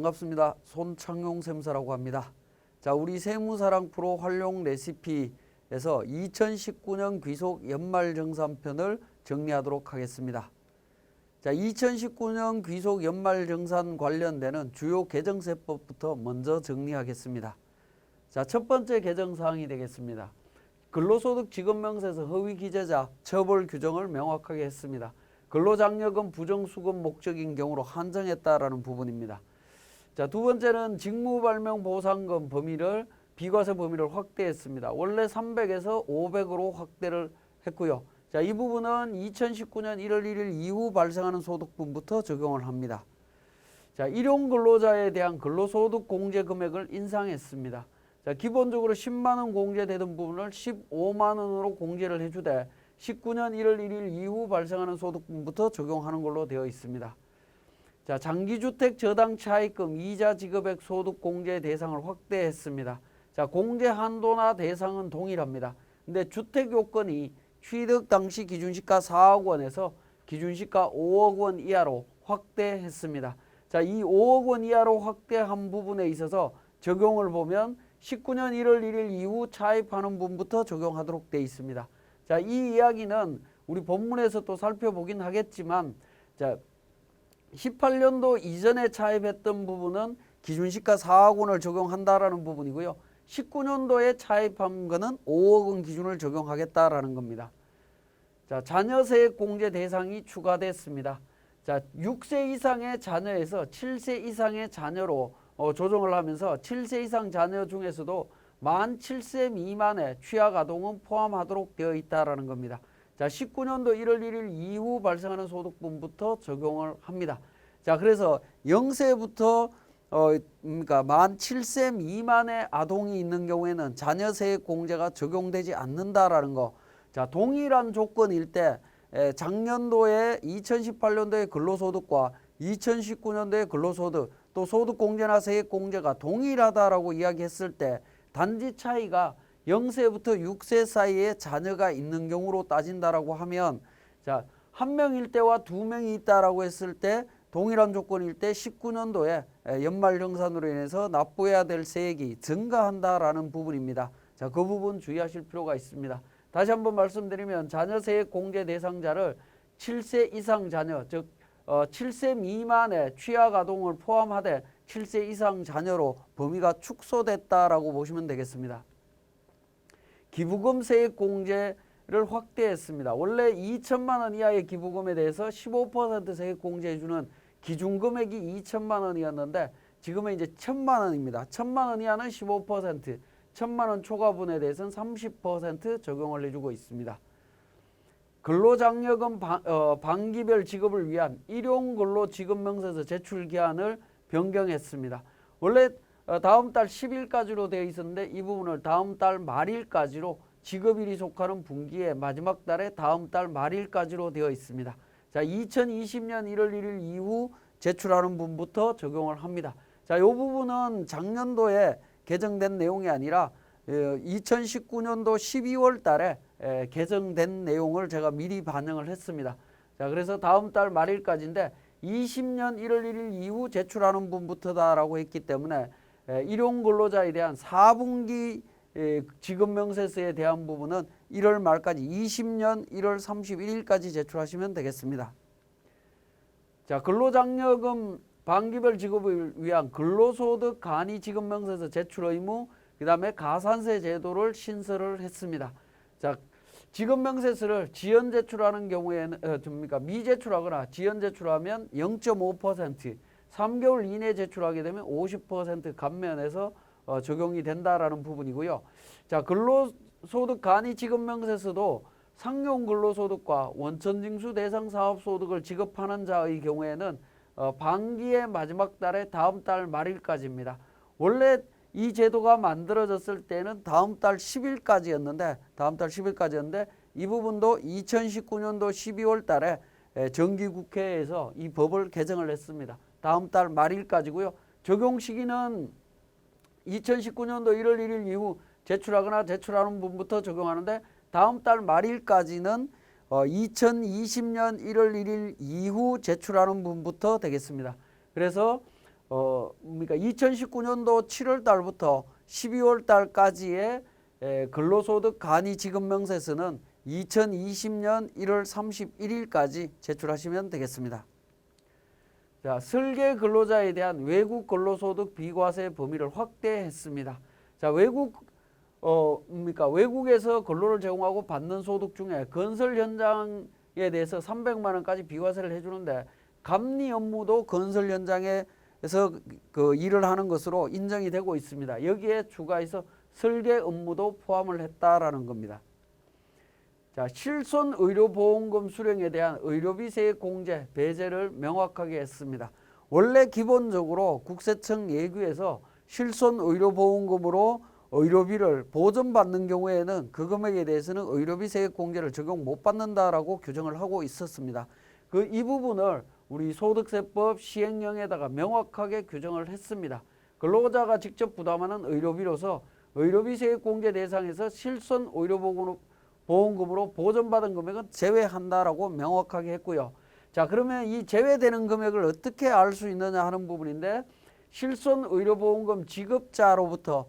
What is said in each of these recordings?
반갑습니다. 손창용 쌤사라고 합니다. 자, 우리 세무사랑 프로 활용 레시피에서 2019년 귀속 연말정산편을 정리하도록 하겠습니다. 자, 2019년 귀속 연말정산 관련되는 주요 개정세법부터 먼저 정리하겠습니다. 자, 첫 번째 개정사항이 되겠습니다. 근로소득 지급명세서 허위기재자 처벌 규정을 명확하게 했습니다. 근로장려금 부정수급 목적인 경우로 한정했다라는 부분입니다. 자, 두 번째는 직무발명보상금 범위를 비과세 범위를 확대했습니다. 원래 300에서 500으로 확대를 했고요. 자, 이 부분은 2019년 1월 1일 이후 발생하는 소득분부터 적용을 합니다. 자, 일용 근로자에 대한 근로소득 공제 금액을 인상했습니다. 자, 기본적으로 10만 원 공제되던 부분을 15만 원으로 공제를 해주되 19년 1월 1일 이후 발생하는 소득분부터 적용하는 걸로 되어 있습니다. 자, 장기주택 저당 차입금 이자 지급액 소득 공제 대상을 확대했습니다. 자, 공제 한도나 대상은 동일합니다. 근데 주택 요건이 취득 당시 기준시가 4억 원에서 기준시가 5억 원 이하로 확대했습니다. 자, 이 5억 원 이하로 확대한 부분에 있어서 적용을 보면 19년 1월 1일 이후 차입하는 분부터 적용하도록 되어 있습니다. 자, 이 이야기는 우리 본문에서 또 살펴보긴 하겠지만, 자, 18년도 이전에 차입했던 부분은 기준시가 4억 원을 적용한다라는 부분이고요. 19년도에 차입한 거는 5억 원 기준을 적용하겠다라는 겁니다. 자, 자녀세액 공제 대상이 추가됐습니다. 자, 6세 이상의 자녀에서 7세 이상의 자녀로 조정을 하면서 7세 이상 자녀 중에서도 만 7세 미만의 취약 아동은 포함하도록 되어 있다라는 겁니다. 자, 19년도 1월 1일 이후 발생하는 소득분부터 적용을 합니다. 자, 그래서 0세부터 그러니까 만 7세 미만의 아동이 있는 경우에는 자녀세액 공제가 적용되지 않는다라는 거. 자, 동일한 조건일 때 작년도에 2018년도의 근로소득과 2019년도의 근로소득 또 소득공제나 세액공제가 동일하다라고 이야기했을 때 단지 차이가 0세부터 6세 사이에 자녀가 있는 경우로 따진다라고 하면, 자, 한 명일 때와 두 명이 있다라고 했을 때 동일한 조건일 때 19년도에 연말정산으로 인해서 납부해야 될 세액이 증가한다라는 부분입니다. 자, 그 부분 주의하실 필요가 있습니다. 다시 한번 말씀드리면 자녀세액 공제 대상자를 7세 이상 자녀, 즉 7세 미만의 취약 아동을 포함하되 7세 이상 자녀로 범위가 축소됐다라고 보시면 되겠습니다. 기부금 세액 공제를 확대했습니다. 원래 2천만 원 이하의 기부금에 대해서 15% 세액 공제해주는 기준금액이 2천만 원이었는데 지금은 이제 1천만 원입니다. 1천만 원 이하는 15%, 1천만 원 초과분에 대해서는 30% 적용을 해주고 있습니다. 근로장려금 반기별 지급을 위한 일용근로지급명세서 제출기한을 변경했습니다. 원래 다음 달 10일까지로 되어 있었는데 이 부분을 다음 달 말일까지로 지급일이 속하는 분기의 마지막 달에 다음 달 말일까지로 되어 있습니다. 자, 2020년 1월 1일 이후 제출하는 분부터 적용을 합니다. 자, 이 부분은 작년도에 개정된 내용이 아니라 2019년도 12월 달에 개정된 내용을 제가 미리 반영을 했습니다. 자, 그래서 다음 달 말일까지인데 20년 1월 1일 이후 제출하는 분부터다라고 했기 때문에 일용근로자에 대한 4분기 지급명세서에 대한 부분은 1월 말까지 20년 1월 31일까지 제출하시면 되겠습니다. 자, 근로장려금 반기별 지급을 위한 근로소득 간이 지급명세서 제출 의무, 그 다음에 가산세 제도를 신설을 했습니다. 자, 지급명세서를 지연 제출하는 경우에는 미제출하거나 지연 제출하면 0.5%, 3개월 이내 제출하게 되면 50% 감면해서 적용이 된다라는 부분이고요. 자, 근로소득 간이 지급명세서도 상용 근로소득과 원천징수 대상 사업소득을 지급하는 자의 경우에는 반기의 마지막 달에 다음 달 말일까지입니다. 원래 이 제도가 만들어졌을 때는 다음 달 10일까지였는데 이 부분도 2019년도 12월 달에 정기국회에서 이 법을 개정을 했습니다. 다음 달 말일까지고요. 적용 시기는 2019년도 1월 1일 이후 제출하거나 제출하는 분부터 적용하는데 다음 달 말일까지는 2020년 1월 1일 이후 제출하는 분부터 되겠습니다. 그래서 그러니까 2019년도 7월 달부터 12월 달까지의 근로소득 간이 지급명세서는 2020년 1월 31일까지 제출하시면 되겠습니다. 자, 설계 근로자에 대한 외국 근로소득 비과세 범위를 확대했습니다. 자, 외국에서 근로를 제공하고 받는 소득 중에 건설 현장에 대해서 300만 원까지 비과세를 해주는데 감리 업무도 건설 현장에서 그 일을 하는 것으로 인정이 되고 있습니다. 여기에 추가해서 설계 업무도 포함을 했다라는 겁니다. 자, 실손 의료보험금 수령에 대한 의료비 세액 공제 배제를 명확하게 했습니다. 원래 기본적으로 국세청 예규에서 실손 의료보험금으로 의료비를 보전받는 경우에는 그 금액에 대해서는 의료비 세액 공제를 적용 못 받는다라고 규정을 하고 있었습니다. 이 부분을 우리 소득세법 시행령에다가 명확하게 규정을 했습니다. 근로자가 직접 부담하는 의료비로서 의료비 세액 공제 대상에서 실손 의료보험금으로 보전받은 금액은 제외한다라고 명확하게 했고요. 자, 그러면 이 제외되는 금액을 어떻게 알 수 있느냐 하는 부분인데 실손 의료보험금 지급자로부터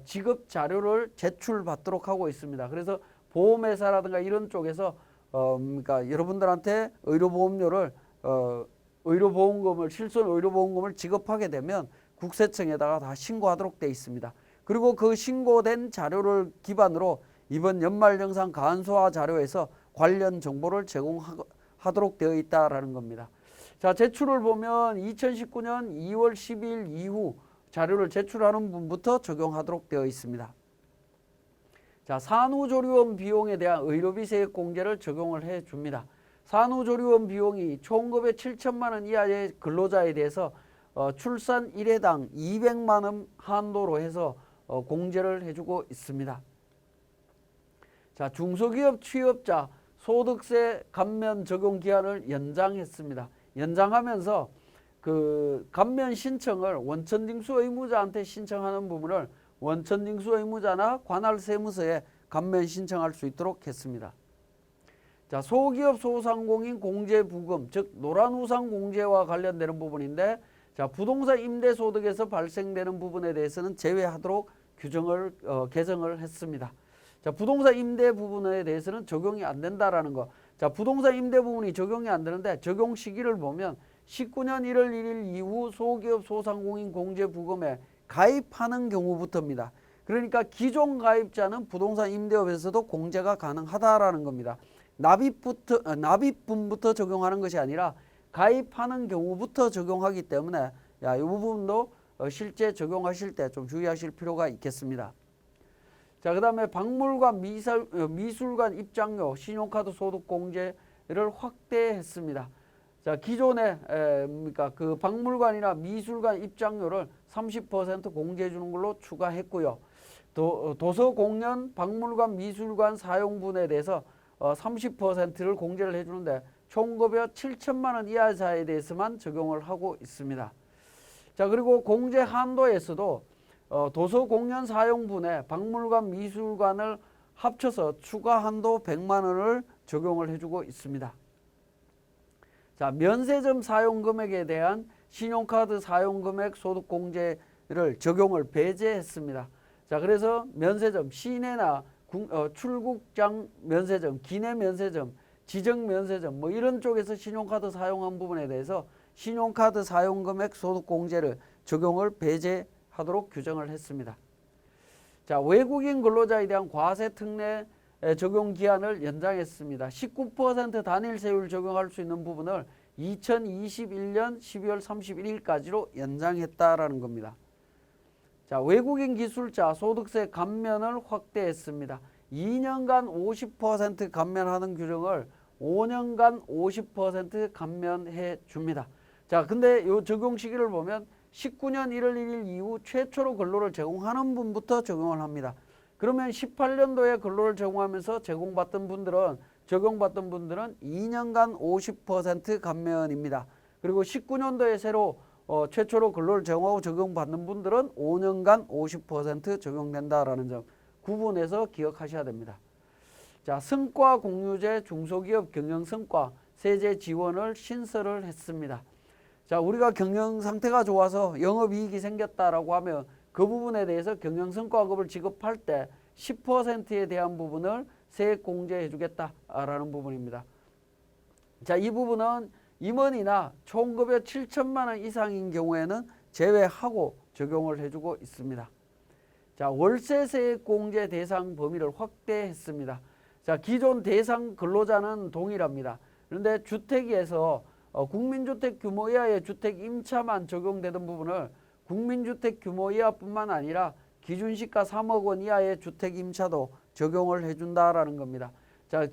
지급 자료를 제출받도록 하고 있습니다. 그래서 보험회사라든가 이런 쪽에서 그러니까 여러분들한테 의료보험료를 의료보험금을 실손 의료보험금을 지급하게 되면 국세청에다가 다 신고하도록 되어 있습니다. 그리고 그 신고된 자료를 기반으로 이번 연말정산 간소화 자료에서 관련 정보를 제공하도록 되어 있다라는 겁니다. 자, 제출을 보면 2019년 2월 10일 이후 자료를 제출하는 분부터 적용하도록 되어 있습니다. 자, 산후조리원 비용에 대한 의료비 세액 공제를 적용을 해 줍니다. 산후조리원 비용이 총급의 7천만 원 이하의 근로자에 대해서 출산 1회당 200만 원 한도로 해서 공제를 해주고 있습니다. 자, 중소기업 취업자 소득세 감면 적용 기한을 연장했습니다. 연장하면서 그 감면 신청을 원천징수 의무자한테 신청하는 부분을 원천징수 의무자나 관할 세무서에 감면 신청할 수 있도록 했습니다. 자, 소기업 소상공인 공제 부금, 즉 노란우산 공제와 관련되는 부분인데, 자, 부동산 임대소득에서 발생되는 부분에 대해서는 제외하도록 규정을 개정을 했습니다. 자, 부동산 임대 부분에 대해서는 적용이 안 된다라는 거. 자, 부동산 임대 부분이 적용이 안 되는데 적용 시기를 보면 19년 1월 1일 이후 소기업 소상공인 공제 부금에 가입하는 경우부터입니다. 그러니까 기존 가입자는 부동산 임대업에서도 공제가 가능하다라는 겁니다. 납입분부터 적용하는 것이 아니라 가입하는 경우부터 적용하기 때문에 이 부분도 실제 적용하실 때 좀 주의하실 필요가 있겠습니다. 자, 그 다음에 박물관, 미술관 입장료, 신용카드 소득 공제를 확대했습니다. 자, 기존에 그러니까 그 박물관이나 미술관 입장료를 30% 공제해 주는 걸로 추가했고요. 도서공연, 박물관, 미술관 사용분에 대해서 30%를 공제를 해주는데 총급여 7천만 원 이하자에 대해서만 적용을 하고 있습니다. 자, 그리고 공제 한도에서도 도서공연 사용분에 박물관, 미술관을 합쳐서 추가 한도 100만 원을 적용을 해주고 있습니다. 자, 면세점 사용금액에 대한 신용카드 사용금액 소득공제를 적용을 배제했습니다. 자, 그래서 면세점, 시내나 출국장 면세점, 기내 면세점, 지정 면세점 뭐 이런 쪽에서 신용카드 사용한 부분에 대해서 신용카드 사용금액 소득공제를 적용을 배제하도록 규정을 했습니다. 자, 외국인 근로자에 대한 과세 특례 적용 기한을 연장했습니다. 19% 단일 세율 적용할 수 있는 부분을 2021년 12월 31일까지로 연장했다라는 겁니다. 자, 외국인 기술자 소득세 감면을 확대했습니다. 2년간 50% 감면하는 규정을 5년간 50% 감면해 줍니다. 자, 근데 이 적용 시기를 보면 19년 1월 1일 이후 최초로 근로를 제공하는 분부터 적용을 합니다. 그러면 18년도에 근로를 제공하면서 적용받던 분들은 2년간 50% 감면입니다. 그리고 19년도에 새로 최초로 근로를 제공하고 적용받는 분들은 5년간 50% 적용된다라는 점 구분해서 기억하셔야 됩니다. 자, 성과 공유제 중소기업 경영 성과 세제 지원을 신설을 했습니다. 자, 우리가 경영 상태가 좋아서 영업이익이 생겼다라고 하면 그 부분에 대해서 경영성과급을 지급할 때 10%에 대한 부분을 세액 공제해 주겠다라는 부분입니다. 자, 이 부분은 임원이나 총급여 7천만 원 이상인 경우에는 제외하고 적용을 해주고 있습니다. 자, 월세 세액 공제 대상 범위를 확대했습니다. 자, 기존 대상 근로자는 동일합니다. 그런데 주택에서 국민주택 규모 이하의 주택 임차만 적용되던 부분을 국민주택 규모 이하뿐만 아니라 기준시가 3억 원 이하의 주택 임차도 적용을 해준다라는 겁니다. 자,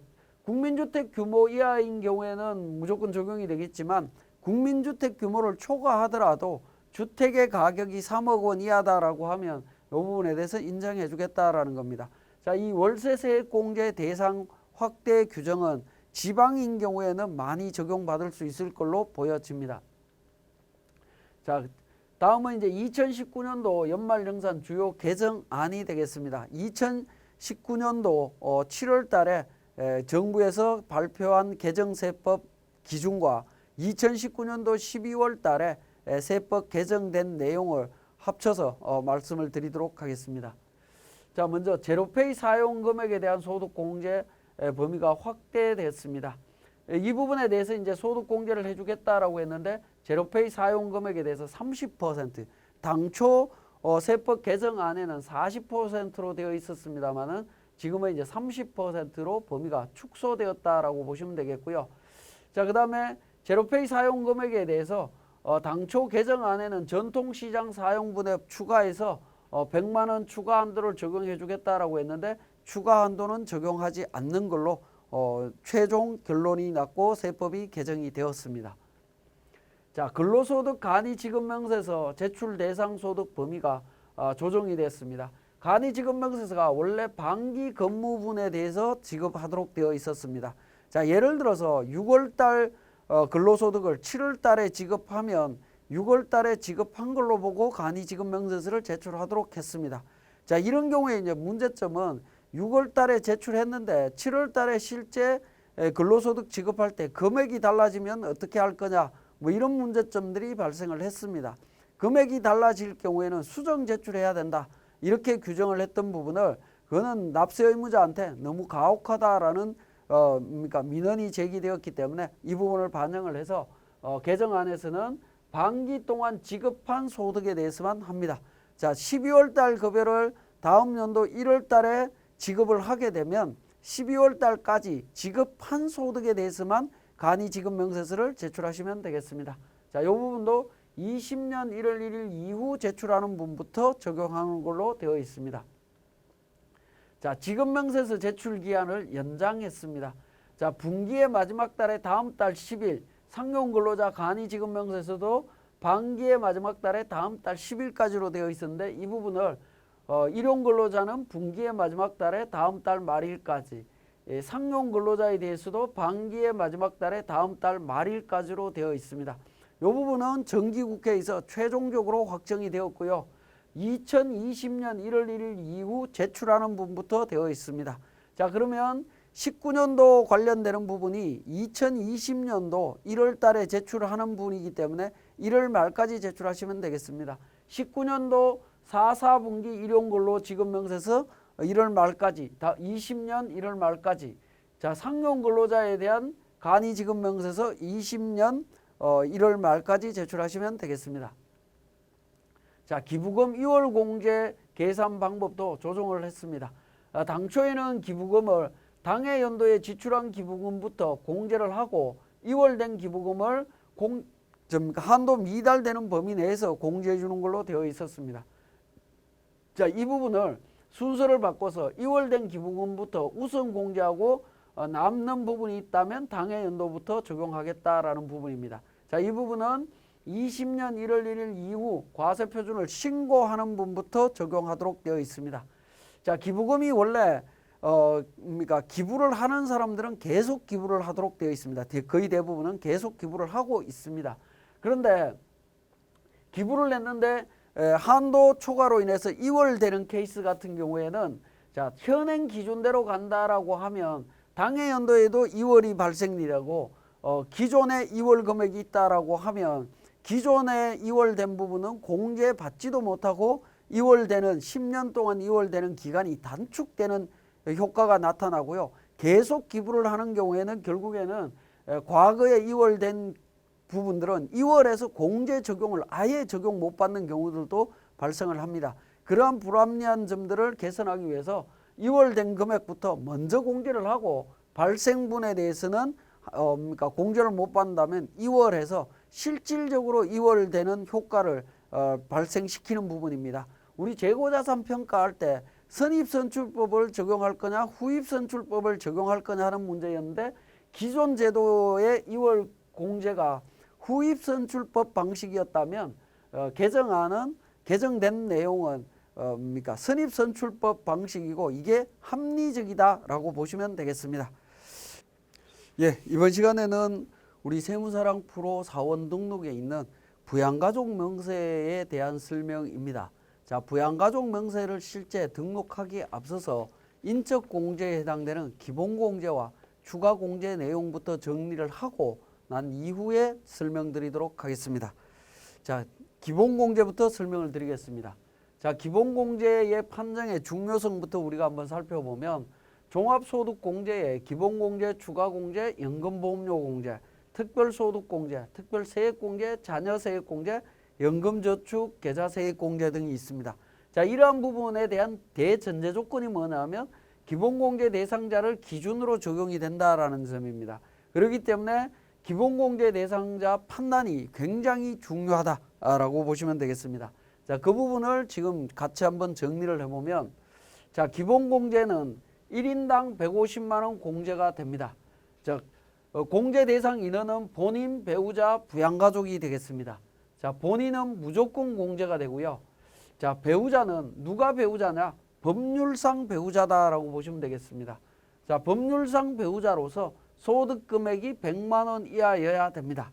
국민주택 규모 이하인 경우에는 무조건 적용이 되겠지만 국민주택 규모를 초과하더라도 주택의 가격이 3억 원 이하다라고 하면 이 부분에 대해서 인정해 주겠다라는 겁니다. 자, 이 월세세액 공제 대상 확대 규정은 지방인 경우에는 많이 적용받을 수 있을 걸로 보여집니다. 자, 다음은 이제 2019년도 연말정산 주요 개정안이 되겠습니다. 2019년도 7월 달에 정부에서 발표한 개정세법 기준과 2019년도 12월 달에 세법 개정된 내용을 합쳐서 말씀을 드리도록 하겠습니다. 자, 먼저 제로페이 사용 금액에 대한 소득 공제 범위가 확대됐습니다. 이 부분에 대해서 이제 소득 공제를 해주겠다라고 했는데 제로페이 사용 금액에 대해서 30%, 당초 세법 개정안에는 40%로 되어 있었습니다만은 지금은 이제 30%로 범위가 축소되었다라고 보시면 되겠고요. 자, 그다음에 제로페이 사용 금액에 대해서 당초 개정안에는 전통시장 사용분에 추가해서 100만 원 추가 한도를 적용해 주겠다라고 했는데 추가 한도는 적용하지 않는 걸로 최종 결론이 났고 세법이 개정이 되었습니다. 자, 근로소득 간이지급명세서 제출 대상 소득 범위가 조정이 됐습니다. 간이지급명세서가 원래 반기 근무분에 대해서 지급하도록 되어 있었습니다. 자, 예를 들어서 6월달 근로소득을 7월달에 지급하면 6월달에 지급한 걸로 보고 간이지급명세서를 제출하도록 했습니다. 자, 이런 경우에 이제 문제점은 6월달에 제출했는데 7월달에 실제 근로소득 지급할 때 금액이 달라지면 어떻게 할 거냐, 뭐 이런 문제점들이 발생을 했습니다. 금액이 달라질 경우에는 수정 제출해야 된다, 이렇게 규정을 했던 부분을 그거는 납세 의무자한테 너무 가혹하다라는 그러니까 민원이 제기되었기 때문에 이 부분을 반영을 해서 개정안에서는 반기 동안 지급한 소득에 대해서만 합니다. 자, 12월 달 급여를 다음 연도 1월 달에 지급을 하게 되면 12월 달까지 지급한 소득에 대해서만 간이지급명세서를 제출하시면 되겠습니다. 자, 이 부분도 20년 1월 1일 이후 제출하는 분부터 적용하는 걸로 되어 있습니다. 자, 지급명세서 제출 기한을 연장했습니다. 자, 분기의 마지막 달에 다음 달 10일, 상용근로자 간이지급명세서도 반기의 마지막 달에 다음 달 10일까지로 되어 있었는데 이 부분을 일용근로자는 분기의 마지막 달에 다음 달 말일까지, 상용근로자에 대해서도 반기의 마지막 달에 다음 달 말일까지로 되어 있습니다. 이 부분은 정기국회에서 최종적으로 확정이 되었고요. 2020년 1월 1일 이후 제출하는 분부터 되어 있습니다. 자, 그러면 19년도 관련되는 부분이 2020년도 1월 달에 제출하는 분이기 때문에 1월 말까지 제출하시면 되겠습니다. 19년도 4분기 일용근로지급명세서 1월 말까지, 20년 1월 말까지. 자, 상용근로자에 대한 간이지급명세서 20년 1월 말까지 제출하시면 되겠습니다. 자, 기부금 2월 공제 계산 방법도 조정을 했습니다. 당초에는 기부금을 당해 연도에 지출한 기부금부터 공제를 하고 2월 된 기부금을 한도 미달되는 범위 내에서 공제해 주는 걸로 되어 있었습니다. 자, 이 부분을 순서를 바꿔서 2월 된 기부금부터 우선 공제하고 남는 부분이 있다면 당해 연도부터 적용하겠다라는 부분입니다. 자, 이 부분은 20년 1월 1일 이후 과세표준을 신고하는 분부터 적용하도록 되어 있습니다. 자, 기부금이 원래 그러니까 기부를 하는 사람들은 계속 기부를 하도록 되어 있습니다. 거의 대부분은 계속 기부를 하고 있습니다. 그런데 기부를 냈는데 한도 초과로 인해서 2월 되는 케이스 같은 경우에는 자, 현행 기준대로 간다라고 하면 당해 연도에도 2월이 발생이 되고 기존에 2월 금액이 있다라고 하면 기존에 이월된 부분은 공제받지도 못하고 이월되는 10년 동안 이월되는 기간이 단축되는 효과가 나타나고요. 계속 기부를 하는 경우에는 결국에는 과거에 이월된 부분들은 이월에서 공제 적용을 아예 적용 못 받는 경우들도 발생을 합니다. 그러한 불합리한 점들을 개선하기 위해서 이월된 금액부터 먼저 공제를 하고 발생분에 대해서는 그러니까 공제를 못 받는다면 이월해서 실질적으로 이월되는 효과를 발생시키는 부분입니다. 우리 재고자산 평가할 때 선입선출법을 적용할 거냐 후입선출법을 적용할 거냐 하는 문제였는데 기존 제도의 이월 공제가 후입선출법 방식이었다면 개정안은 개정된 내용은 그러니까 선입선출법 방식이고 이게 합리적이다라고 보시면 되겠습니다. 예, 이번 시간에는 우리 세무사랑 프로 사원 등록에 있는 부양가족 명세에 대한 설명입니다. 자, 부양가족 명세를 실제 등록하기에 앞서서 인적공제에 해당되는 기본공제와 추가공제 내용부터 정리를 하고 난 이후에 설명드리도록 하겠습니다. 자, 기본공제부터 설명을 드리겠습니다. 자, 기본공제의 판정의 중요성부터 우리가 한번 살펴보면 종합소득공제의 기본공제, 추가공제, 연금보험료공제, 특별소득공제, 특별세액공제, 자녀세액공제, 연금저축, 계좌세액공제 등이 있습니다. 자, 이러한 부분에 대한 대전제 조건이 뭐냐면 기본공제 대상자를 기준으로 적용이 된다라는 점입니다. 그렇기 때문에 기본공제 대상자 판단이 굉장히 중요하다라고 보시면 되겠습니다. 자, 그 부분을 지금 같이 한번 정리를 해보면 자, 기본공제는 1인당 150만 원 공제가 됩니다. 자, 공제 대상 인원은 본인, 배우자, 부양가족이 되겠습니다. 자, 본인은 무조건 공제가 되고요. 자, 배우자는 누가 배우자냐? 법률상 배우자다라고 보시면 되겠습니다. 자, 법률상 배우자로서 소득 금액이 100만 원 이하여야 됩니다.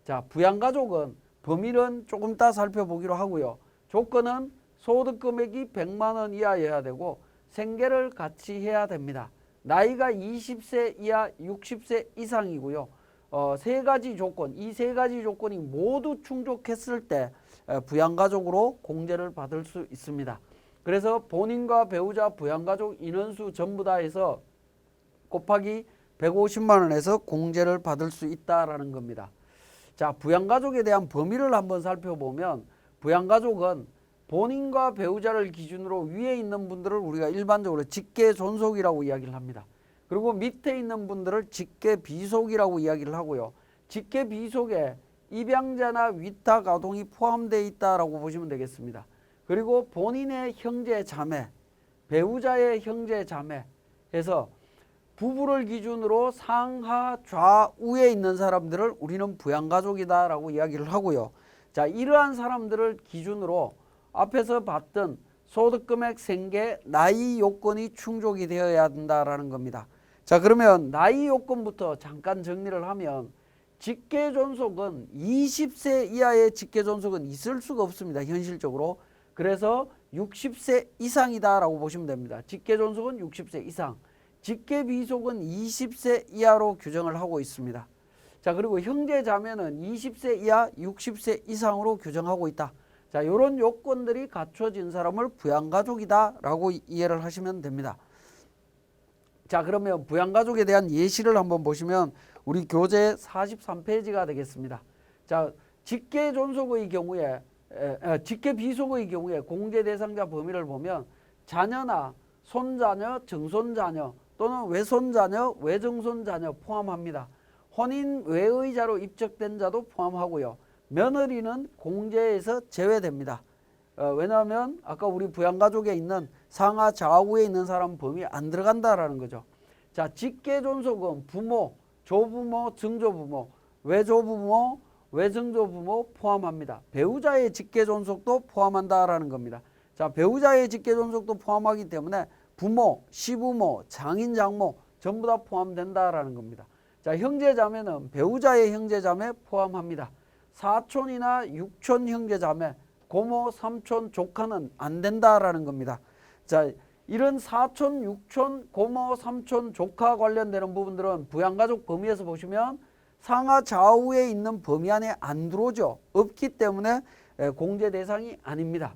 자, 부양가족은 범위는 조금 이따 살펴보기로 하고요. 조건은 소득 금액이 100만 원 이하여야 되고 생계를 같이 해야 됩니다. 나이가 20세 이하 60세 이상이고요. 세 가지 조건, 이 세 가지 조건이 모두 충족했을 때 부양가족으로 공제를 받을 수 있습니다. 그래서 본인과 배우자, 부양가족 인원수 전부 다 해서 곱하기 150만 원에서 공제를 받을 수 있다라는 겁니다. 자, 부양가족에 대한 범위를 한번 살펴보면 부양가족은 본인과 배우자를 기준으로 위에 있는 분들을 우리가 일반적으로 직계존속이라고 이야기를 합니다. 그리고 밑에 있는 분들을 직계비속이라고 이야기를 하고요. 직계비속에 입양자나 위탁 아동이 포함되어 있다라고 보시면 되겠습니다. 그리고 본인의 형제 자매, 배우자의 형제 자매 해서 부부를 기준으로 상하 좌우에 있는 사람들을 우리는 부양가족이다라고 이야기를 하고요. 자, 이러한 사람들을 기준으로 앞에서 봤던 소득금액, 생계, 나이 요건이 충족이 되어야 된다라는 겁니다. 자, 그러면 나이 요건부터 잠깐 정리를 하면 직계존속은 20세 이하의 직계존속은 있을 수가 없습니다. 현실적으로. 그래서 60세 이상이다라고 보시면 됩니다. 직계존속은 60세 이상. 직계비속은 20세 이하로 규정을 하고 있습니다. 자, 그리고 형제자매는 20세 이하 60세 이상으로 규정하고 있다. 자, 이런 요건들이 갖춰진 사람을 부양가족이다라고 이해를 하시면 됩니다. 자, 그러면 부양가족에 대한 예시를 한번 보시면 우리 교재 43페이지가 되겠습니다. 자, 직계존속의 경우에 직계비속의 경우에 공제 대상자 범위를 보면 자녀나 손자녀, 증손자녀 또는 외손자녀, 외증손자녀 포함합니다. 혼인 외의자로 입적된 자도 포함하고요. 며느리는 공제에서 제외됩니다. 왜냐하면 아까 우리 부양가족에 있는 상하 좌우에 있는 사람 범위에 안 들어간다라는 거죠. 자, 직계존속은 부모, 조부모, 증조부모, 외조부모, 외증조부모 포함합니다. 배우자의 직계존속도 포함한다라는 겁니다. 자, 배우자의 직계존속도 포함하기 때문에 부모, 시부모, 장인, 장모 전부 다 포함된다라는 겁니다. 자, 형제자매는 배우자의 형제자매 포함합니다. 사촌이나 육촌 형제자매, 고모, 삼촌, 조카는 안 된다라는 겁니다. 자, 이런 사촌, 육촌, 고모, 삼촌, 조카 관련되는 부분들은 부양가족 범위에서 보시면 상하 좌우에 있는 범위 안에 안 들어오죠. 없기 때문에 공제 대상이 아닙니다.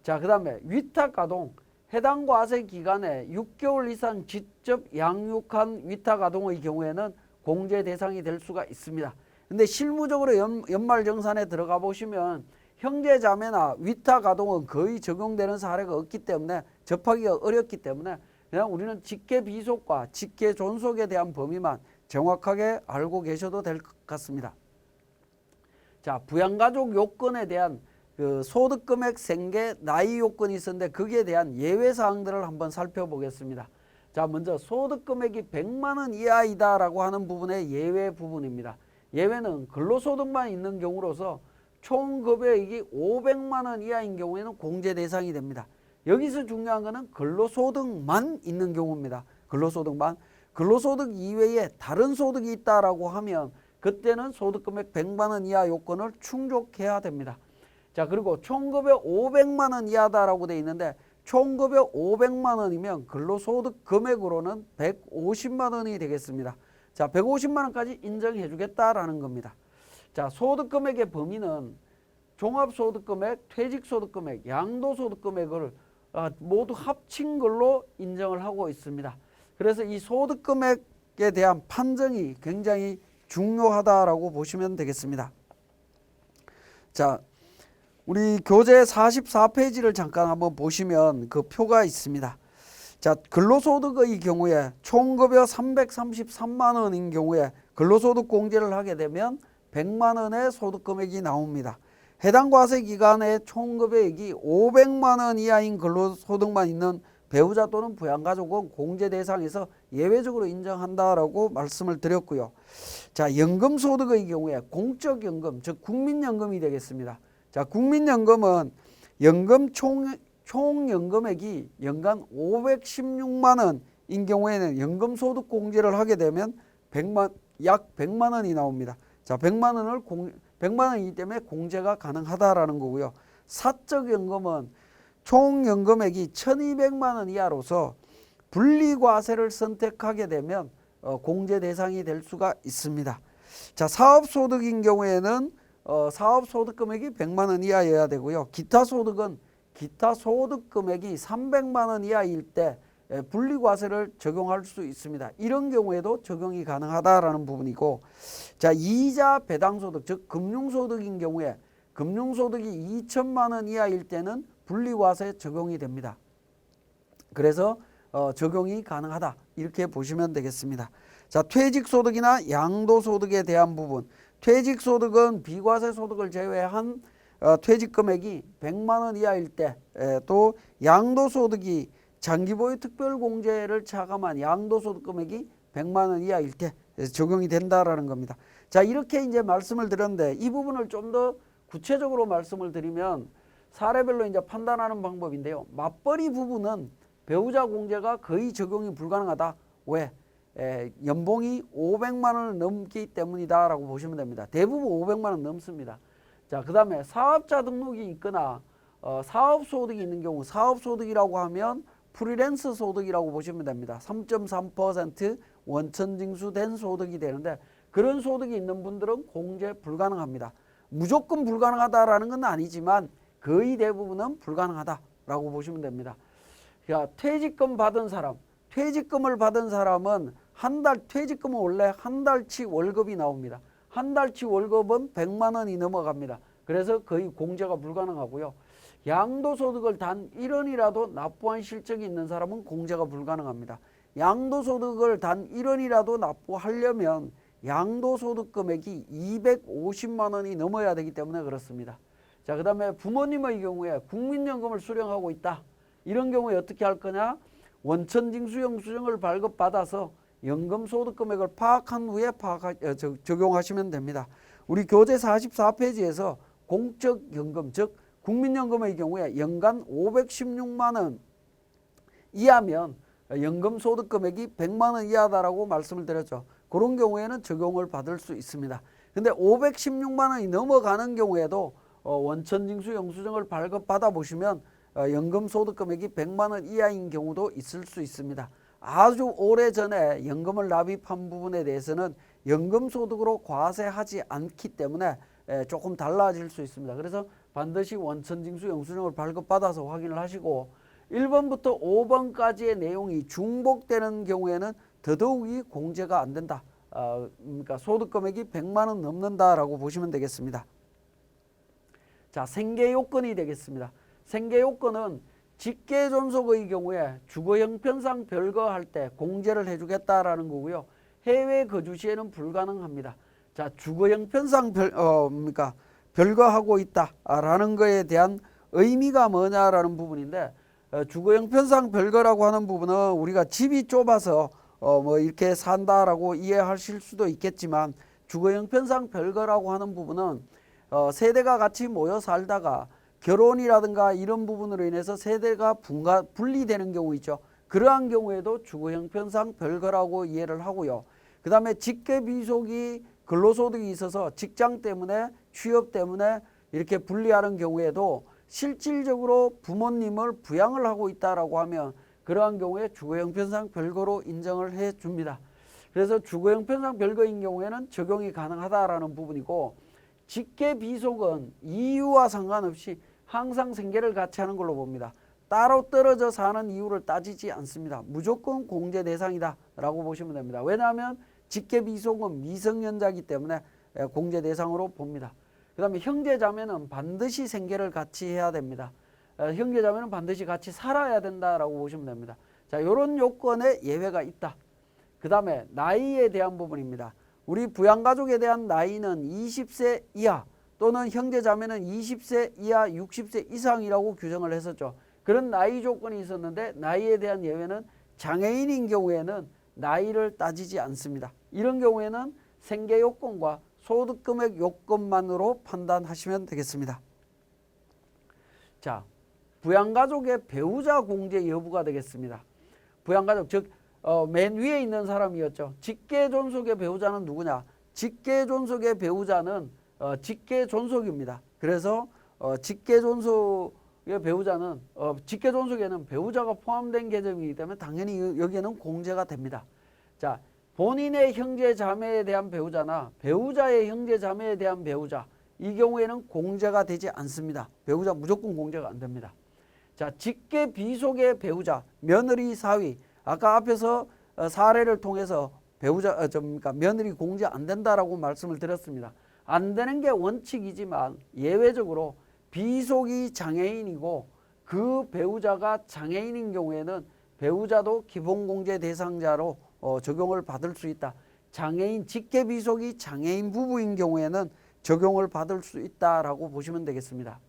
자, 그 다음에 위탁아동. 해당 과세 기간에 6개월 이상 직접 양육한 위탁아동의 경우에는 공제 대상이 될 수가 있습니다. 근데 실무적으로 연말정산에 들어가 보시면 형제자매나 위탁아동은 거의 적용되는 사례가 없기 때문에 접하기가 어렵기 때문에 그냥 우리는 직계비속과 직계존속에 대한 범위만 정확하게 알고 계셔도 될 것 같습니다. 자, 부양가족 요건에 대한 그 소득금액 생계 나이 요건이 있었는데 거기에 대한 예외사항들을 한번 살펴보겠습니다. 자, 먼저 소득금액이 100만 원 이하이다라고 하는 부분의 예외 부분입니다. 예외는 근로소득만 있는 경우로서 총 급여액이 500만 원 이하인 경우에는 공제 대상이 됩니다. 여기서 중요한 것은 근로소득만 있는 경우입니다. 근로소득만. 근로소득 이외에 다른 소득이 있다라고 하면 그때는 소득금액 100만 원 이하 요건을 충족해야 됩니다. 자, 그리고 총급여 500만 원 이하다라고 되어 있는데 총급여 500만 원이면 근로소득 금액으로는 150만 원이 되겠습니다. 자, 150만 원까지 인정해 주겠다라는 겁니다. 자, 소득금액의 범위는 종합소득금액, 퇴직소득금액, 양도소득금액을 모두 합친 걸로 인정을 하고 있습니다. 그래서 이 소득금액에 대한 판정이 굉장히 중요하다라고 보시면 되겠습니다. 자, 우리 교재 44페이지를 잠깐 한번 보시면 그 표가 있습니다. 자, 근로소득의 경우에 총급여 333만 원인 경우에 근로소득 공제를 하게 되면 100만 원의 소득금액이 나옵니다. 해당 과세 기간에 총급여액이 500만 원 이하인 근로소득만 있는 배우자 또는 부양가족은 공제 대상에서 예외적으로 인정한다라고 말씀을 드렸고요. 자, 연금소득의 경우에 공적연금, 즉 국민연금이 되겠습니다. 자, 국민연금은 연금 총연금액이 연간 516만 원인 경우에는 연금소득 공제를 하게 되면 약 100만 원이 나옵니다. 자, 100만 원이기 때문에 공제가 가능하다라는 거고요. 사적연금은 총연금액이 1200만 원 이하로서 분리과세를 선택하게 되면 공제 대상이 될 수가 있습니다. 자, 사업소득인 경우에는 사업소득금액이 100만 원 이하여야 되고요. 기타소득은 기타소득금액이 300만 원 이하일 때 분리과세를 적용할 수 있습니다. 이런 경우에도 적용이 가능하다라는 부분이고, 자, 이자 배당소득, 즉 금융소득인 경우에 금융소득이 2천만 원 이하일 때는 분리과세 적용이 됩니다. 그래서 적용이 가능하다 이렇게 보시면 되겠습니다. 자, 퇴직소득이나 양도소득에 대한 부분, 퇴직소득은 비과세 소득을 제외한 퇴직금액이 100만 원 이하일 때, 또 양도소득이 장기보유 특별공제를 차감한 양도소득 금액이 100만 원 이하일 때 적용이 된다라는 겁니다. 자, 이렇게 이제 말씀을 드렸는데 이 부분을 좀 더 구체적으로 말씀을 드리면 사례별로 이제 판단하는 방법인데요. 맞벌이 부분은 배우자 공제가 거의 적용이 불가능하다. 왜? 연봉이 500만 원을 넘기 때문이다라고 보시면 됩니다. 대부분 500만 원 넘습니다. 자, 그 다음에 사업자 등록이 있거나 사업소득이 있는 경우, 사업소득이라고 하면 프리랜서 소득이라고 보시면 됩니다. 3.3% 원천징수된 소득이 되는데 그런 소득이 있는 분들은 공제 불가능합니다. 무조건 불가능하다라는 건 아니지만 거의 대부분은 불가능하다라고 보시면 됩니다. 그러니까 퇴직금 받은 사람, 퇴직금을 받은 사람은 한 달, 퇴직금은 원래 한 달치 월급이 나옵니다. 한 달치 월급은 100만 원이 넘어갑니다. 그래서 거의 공제가 불가능하고요. 양도소득을 단 1원이라도 납부한 실적이 있는 사람은 공제가 불가능합니다. 양도소득을 단 1원이라도 납부하려면 양도소득 금액이 250만 원이 넘어야 되기 때문에 그렇습니다. 자, 그 다음에 부모님의 경우에 국민연금을 수령하고 있다. 이런 경우에 어떻게 할 거냐? 원천징수 영수증을 발급받아서 연금소득 금액을 파악한 후에 적용하시면 됩니다. 우리 교재 44페이지에서 공적연금, 즉 국민연금의 경우에 연간 516만 원 이하면 연금소득 금액이 100만 원 이하다라고 말씀을 드렸죠. 그런 경우에는 적용을 받을 수 있습니다. 근데 516만 원이 넘어가는 경우에도 원천징수 영수증을 발급받아 보시면 연금소득 금액이 100만 원 이하인 경우도 있을 수 있습니다. 아주 오래전에 연금을 납입한 부분에 대해서는 연금소득으로 과세하지 않기 때문에 조금 달라질 수 있습니다. 그래서 반드시 원천징수 영수증을 발급받아서 확인을 하시고 1번부터 5번까지의 내용이 중복되는 경우에는 더더욱이 공제가 안 된다. 그러니까 소득금액이 100만 원 넘는다라고 보시면 되겠습니다. 자, 생계 요건이 되겠습니다. 생계 요건은 직계존속의 경우에 주거 형편상 별거할 때 공제를 해주겠다라는 거고요. 해외 거주 시에는 불가능합니다. 자, 주거 형편상 별거하고 있다라는 거에 대한 의미가 뭐냐라는 부분인데, 주거 형편상 별거라고 하는 부분은 우리가 집이 좁아서 뭐 이렇게 산다라고 이해하실 수도 있겠지만, 주거 형편상 별거라고 하는 부분은 세대가 같이 모여 살다가 결혼이라든가 이런 부분으로 인해서 세대가 분리되는 경우 있죠. 그러한 경우에도 주거 형편상 별거라고 이해를 하고요. 그 다음에 직계비속이 근로소득이 있어서 직장 때문에 취업 때문에 이렇게 분리하는 경우에도 실질적으로 부모님을 부양을 하고 있다라고 하면 그러한 경우에 주거 형편상 별거로 인정을 해 줍니다. 그래서 주거 형편상 별거인 경우에는 적용이 가능하다라는 부분이고, 직계비속은 이유와 상관없이 항상 생계를 같이 하는 걸로 봅니다. 따로 떨어져 사는 이유를 따지지 않습니다. 무조건 공제 대상이다 라고 보시면 됩니다. 왜냐하면 직계비속은 미성년자이기 때문에 공제 대상으로 봅니다. 그 다음에 형제자매는 반드시 생계를 같이 해야 됩니다. 형제자매는 반드시 같이 살아야 된다라고 보시면 됩니다. 자, 이런 요건에 예외가 있다. 그 다음에 나이에 대한 부분입니다. 우리 부양가족에 대한 나이는 20세 이하 또는 형제자매는 20세 이하 60세 이상이라고 규정을 했었죠. 그런 나이 조건이 있었는데 나이에 대한 예외는 장애인인 경우에는 나이를 따지지 않습니다. 이런 경우에는 생계 요건과 소득금액 요건만으로 판단하시면 되겠습니다. 자, 부양가족의 배우자 공제 여부가 되겠습니다. 부양가족, 즉 맨 위에 있는 사람이었죠. 직계존속의 배우자는 누구냐? 직계존속의 배우자는 직계존속입니다. 그래서 직계존속의 배우자는 직계존속에는 배우자가 포함된 계정이기 때문에 당연히 여기에는 공제가 됩니다. 자, 본인의 형제자매에 대한 배우자나 배우자의 형제자매에 대한 배우자, 이 경우에는 공제가 되지 않습니다. 배우자 무조건 공제가 안 됩니다. 자, 직계비속의 배우자, 며느리 사위, 아까 앞에서 사례를 통해서 배우자, 며느리 공제 안 된다라고 말씀을 드렸습니다. 안 되는 게 원칙이지만 예외적으로 비속이 장애인이고 그 배우자가 장애인인 경우에는 배우자도 기본공제 대상자로 적용을 받을 수 있다. 장애인, 직계비속이 장애인 부부인 경우에는 적용을 받을 수 있다라고 보시면 되겠습니다.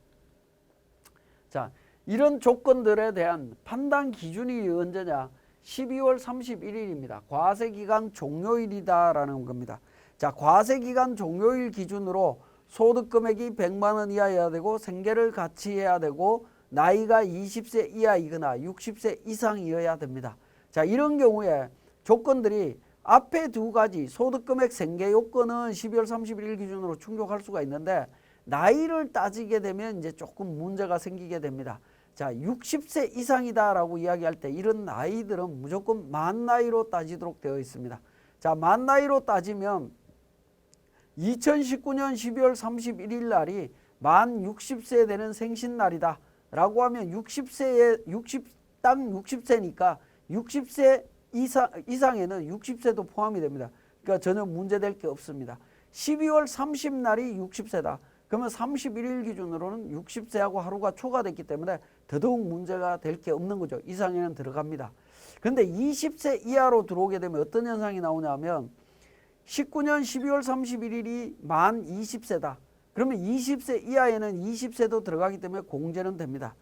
자, 이런 조건들에 대한 판단 기준이 언제냐? 12월 31일입니다. 과세기간 종료일이다라는 겁니다. 자, 과세기간 종료일 기준으로 소득금액이 100만 원 이하여야 되고 생계를 같이 해야 되고 나이가 20세 이하이거나 60세 이상이어야 됩니다. 자, 이런 경우에 조건들이 앞에 두 가지 소득금액 생계 요건은 12월 31일 기준으로 충족할 수가 있는데 나이를 따지게 되면 이제 조금 문제가 생기게 됩니다. 자, 60세 이상이다라고 이야기할 때 이런 나이들은 무조건 만 나이로 따지도록 되어 있습니다. 자, 만 나이로 따지면 2019년 12월 31일 날이 만 60세 되는 생신날이다 라고 하면 60당 60세니까 60세 이상에는 60세도 포함이 됩니다. 그러니까 전혀 문제될 게 없습니다. 12월 30날이 60세다. 그러면 31일 기준으로는 60세하고 하루가 초과됐기 때문에 더더욱 문제가 될 게 없는 거죠. 이상에는 들어갑니다. 그런데 20세 이하로 들어오게 되면 어떤 현상이 나오냐면 19년 12월 31일이 만 20세다. 그러면 20세 이하에는 20세도 들어가기 때문에 공제는 됩니다.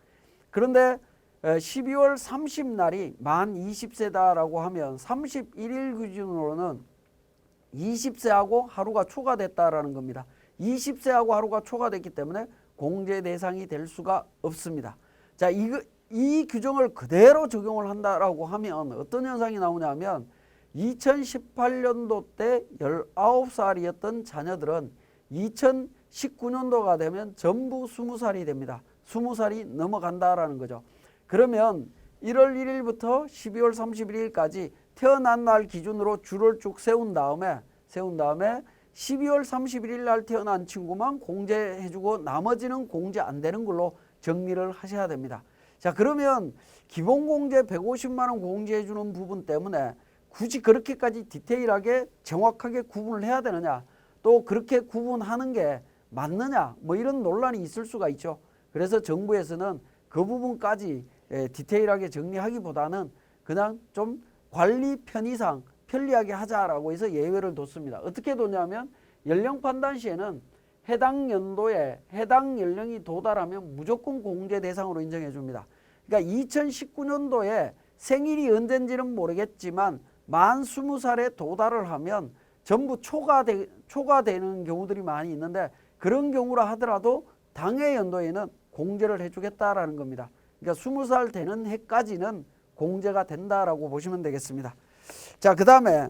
그런데 12월 30날이 만 20세다라고 하면 31일 기준으로는 20세하고 하루가 초과됐다라는 겁니다. 20세하고 하루가 초과됐기 때문에 공제 대상이 될 수가 없습니다. 자, 이 규정을 그대로 적용을 한다라고 하면 어떤 현상이 나오냐면 2018년도 때 19살이었던 자녀들은 2019년도가 되면 전부 20살이 됩니다. 20살이 넘어간다라는 거죠. 그러면 1월 1일부터 12월 31일까지 태어난 날 기준으로 줄을 쭉 세운 다음에 세운 다음에 12월 31일 날 태어난 친구만 공제해주고 나머지는 공제 안 되는 걸로 정리를 하셔야 됩니다. 자, 그러면 기본공제 150만 원 공제해주는 부분 때문에 굳이 그렇게까지 디테일하게 정확하게 구분을 해야 되느냐, 또 그렇게 구분하는 게 맞느냐, 뭐 이런 논란이 있을 수가 있죠. 그래서 정부에서는 그 부분까지 디테일하게 정리하기보다는 그냥 좀 관리 편의상 편리하게 하자라고 해서 예외를 뒀습니다. 어떻게 뒀냐면 연령 판단 시에는 해당 연도에 해당 연령이 도달하면 무조건 공제 대상으로 인정해 줍니다. 그러니까 2019년도에 생일이 언젠지는 모르겠지만 만 20살에 도달을 하면 전부 초가 되는 경우들이 많이 있는데 그런 경우라 하더라도 당해 연도에는 공제를 해주겠다라는 겁니다. 그러니까 20살 되는 해까지는 공제가 된다라고 보시면 되겠습니다. 자, 그 다음에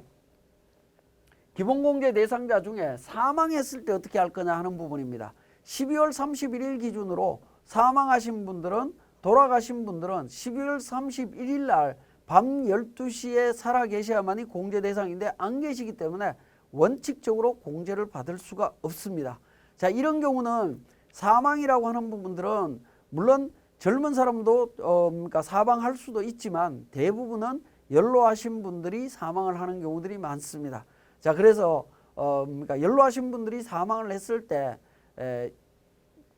기본공제 대상자 중에 사망했을 때 어떻게 할 거냐 하는 부분입니다. 12월 31일 기준으로 사망하신 분들은, 돌아가신 분들은 12월 31일 날 밤 12시에 살아 계셔야만이 공제 대상인데 안 계시기 때문에 원칙적으로 공제를 받을 수가 없습니다. 자, 이런 경우는 사망이라고 하는 부분들은 물론 젊은 사람도 그러니까 사망할 수도 있지만 대부분은 연로하신 분들이 사망을 하는 경우들이 많습니다. 자, 그래서 그러니까 연로하신 분들이 사망을 했을 때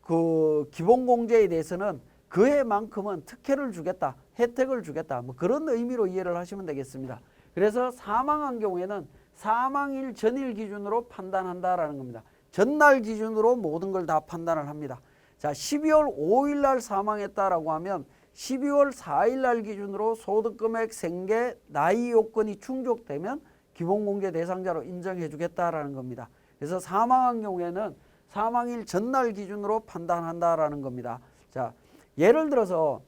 그 기본공제에 대해서는 그 해만큼은 특혜를 주겠다, 혜택을 주겠다, 뭐 그런 의미로 이해를 하시면 되겠습니다. 그래서 사망한 경우에는 사망일 전일 기준으로 판단한다라는 겁니다. 전날 기준으로 모든 걸 다 판단을 합니다. 자, 12월 5일 날 사망했다라고 하면 12월 4일 날 기준으로 소득금액, 생계, 나이 요건이 충족되면 기본공제 대상자로 인정해 주겠다라는 겁니다. 그래서 사망한 경우에는 사망일 전날 기준으로 판단한다라는 겁니다. 자, 예를 들어서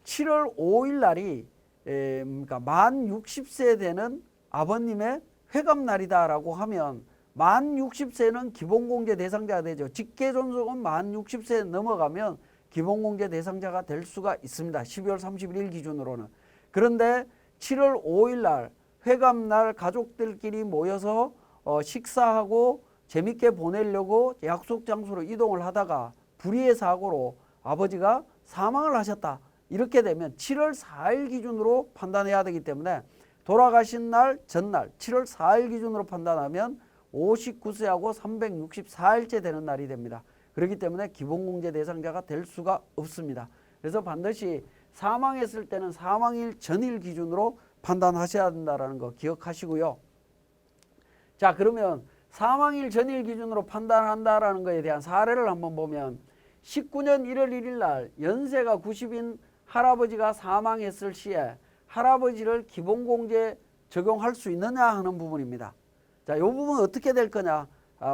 7월 5일 날이 그러니까 만 60세 되는 아버님의 회갑날이다라고 하면 만 60세는 기본공제 대상자가 되죠. 직계존속은 만 60세 넘어가면 기본공제 대상자가 될 수가 있습니다. 12월 31일 기준으로는. 그런데 7월 5일 날 회갑날 가족들끼리 모여서 식사하고 재밌게 보내려고 약속 장소로 이동을 하다가 불의의 사고로 아버지가 사망을 하셨다. 이렇게 되면 7월 4일 기준으로 판단해야 되기 때문에 돌아가신 날 전날 7월 4일 기준으로 판단하면 59세하고 364일째 되는 날이 됩니다. 그렇기 때문에 기본공제 대상자가 될 수가 없습니다. 그래서 반드시 사망했을 때는 사망일 전일 기준으로 판단하셔야 된다는 거 기억하시고요. 자, 그러면 사망일 전일 기준으로 판단한다라는 것에 대한 사례를 한번 보면 19년 1월 1일 날 연세가 90인 할아버지가 사망했을 시에 할아버지를 기본공제 적용할 수 있느냐 하는 부분입니다. 자, 이 부분 어떻게 될 거냐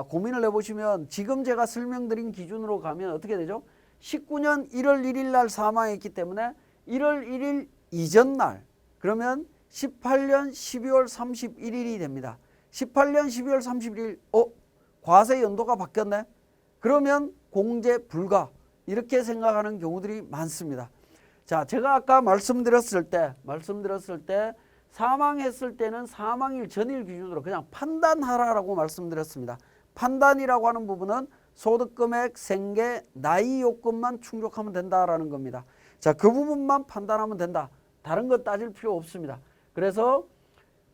고민을 해보시면 지금 제가 설명드린 기준으로 가면 어떻게 되죠? 19년 1월 1일 날 사망했기 때문에 1월 1일 이전 날 그러면 18년 12월 31일이 됩니다. 18년 12월 31일 과세 연도가 바뀌었네? 그러면 공제 불가 이렇게 생각하는 경우들이 많습니다. 자, 제가 아까 말씀드렸을 때 사망했을 때는 사망일 전일 기준으로 그냥 판단하라라고 말씀드렸습니다. 판단이라고 하는 부분은 소득금액, 생계, 나이 요건만 충족하면 된다라는 겁니다. 자, 그 부분만 판단하면 된다. 다른 거 따질 필요 없습니다. 그래서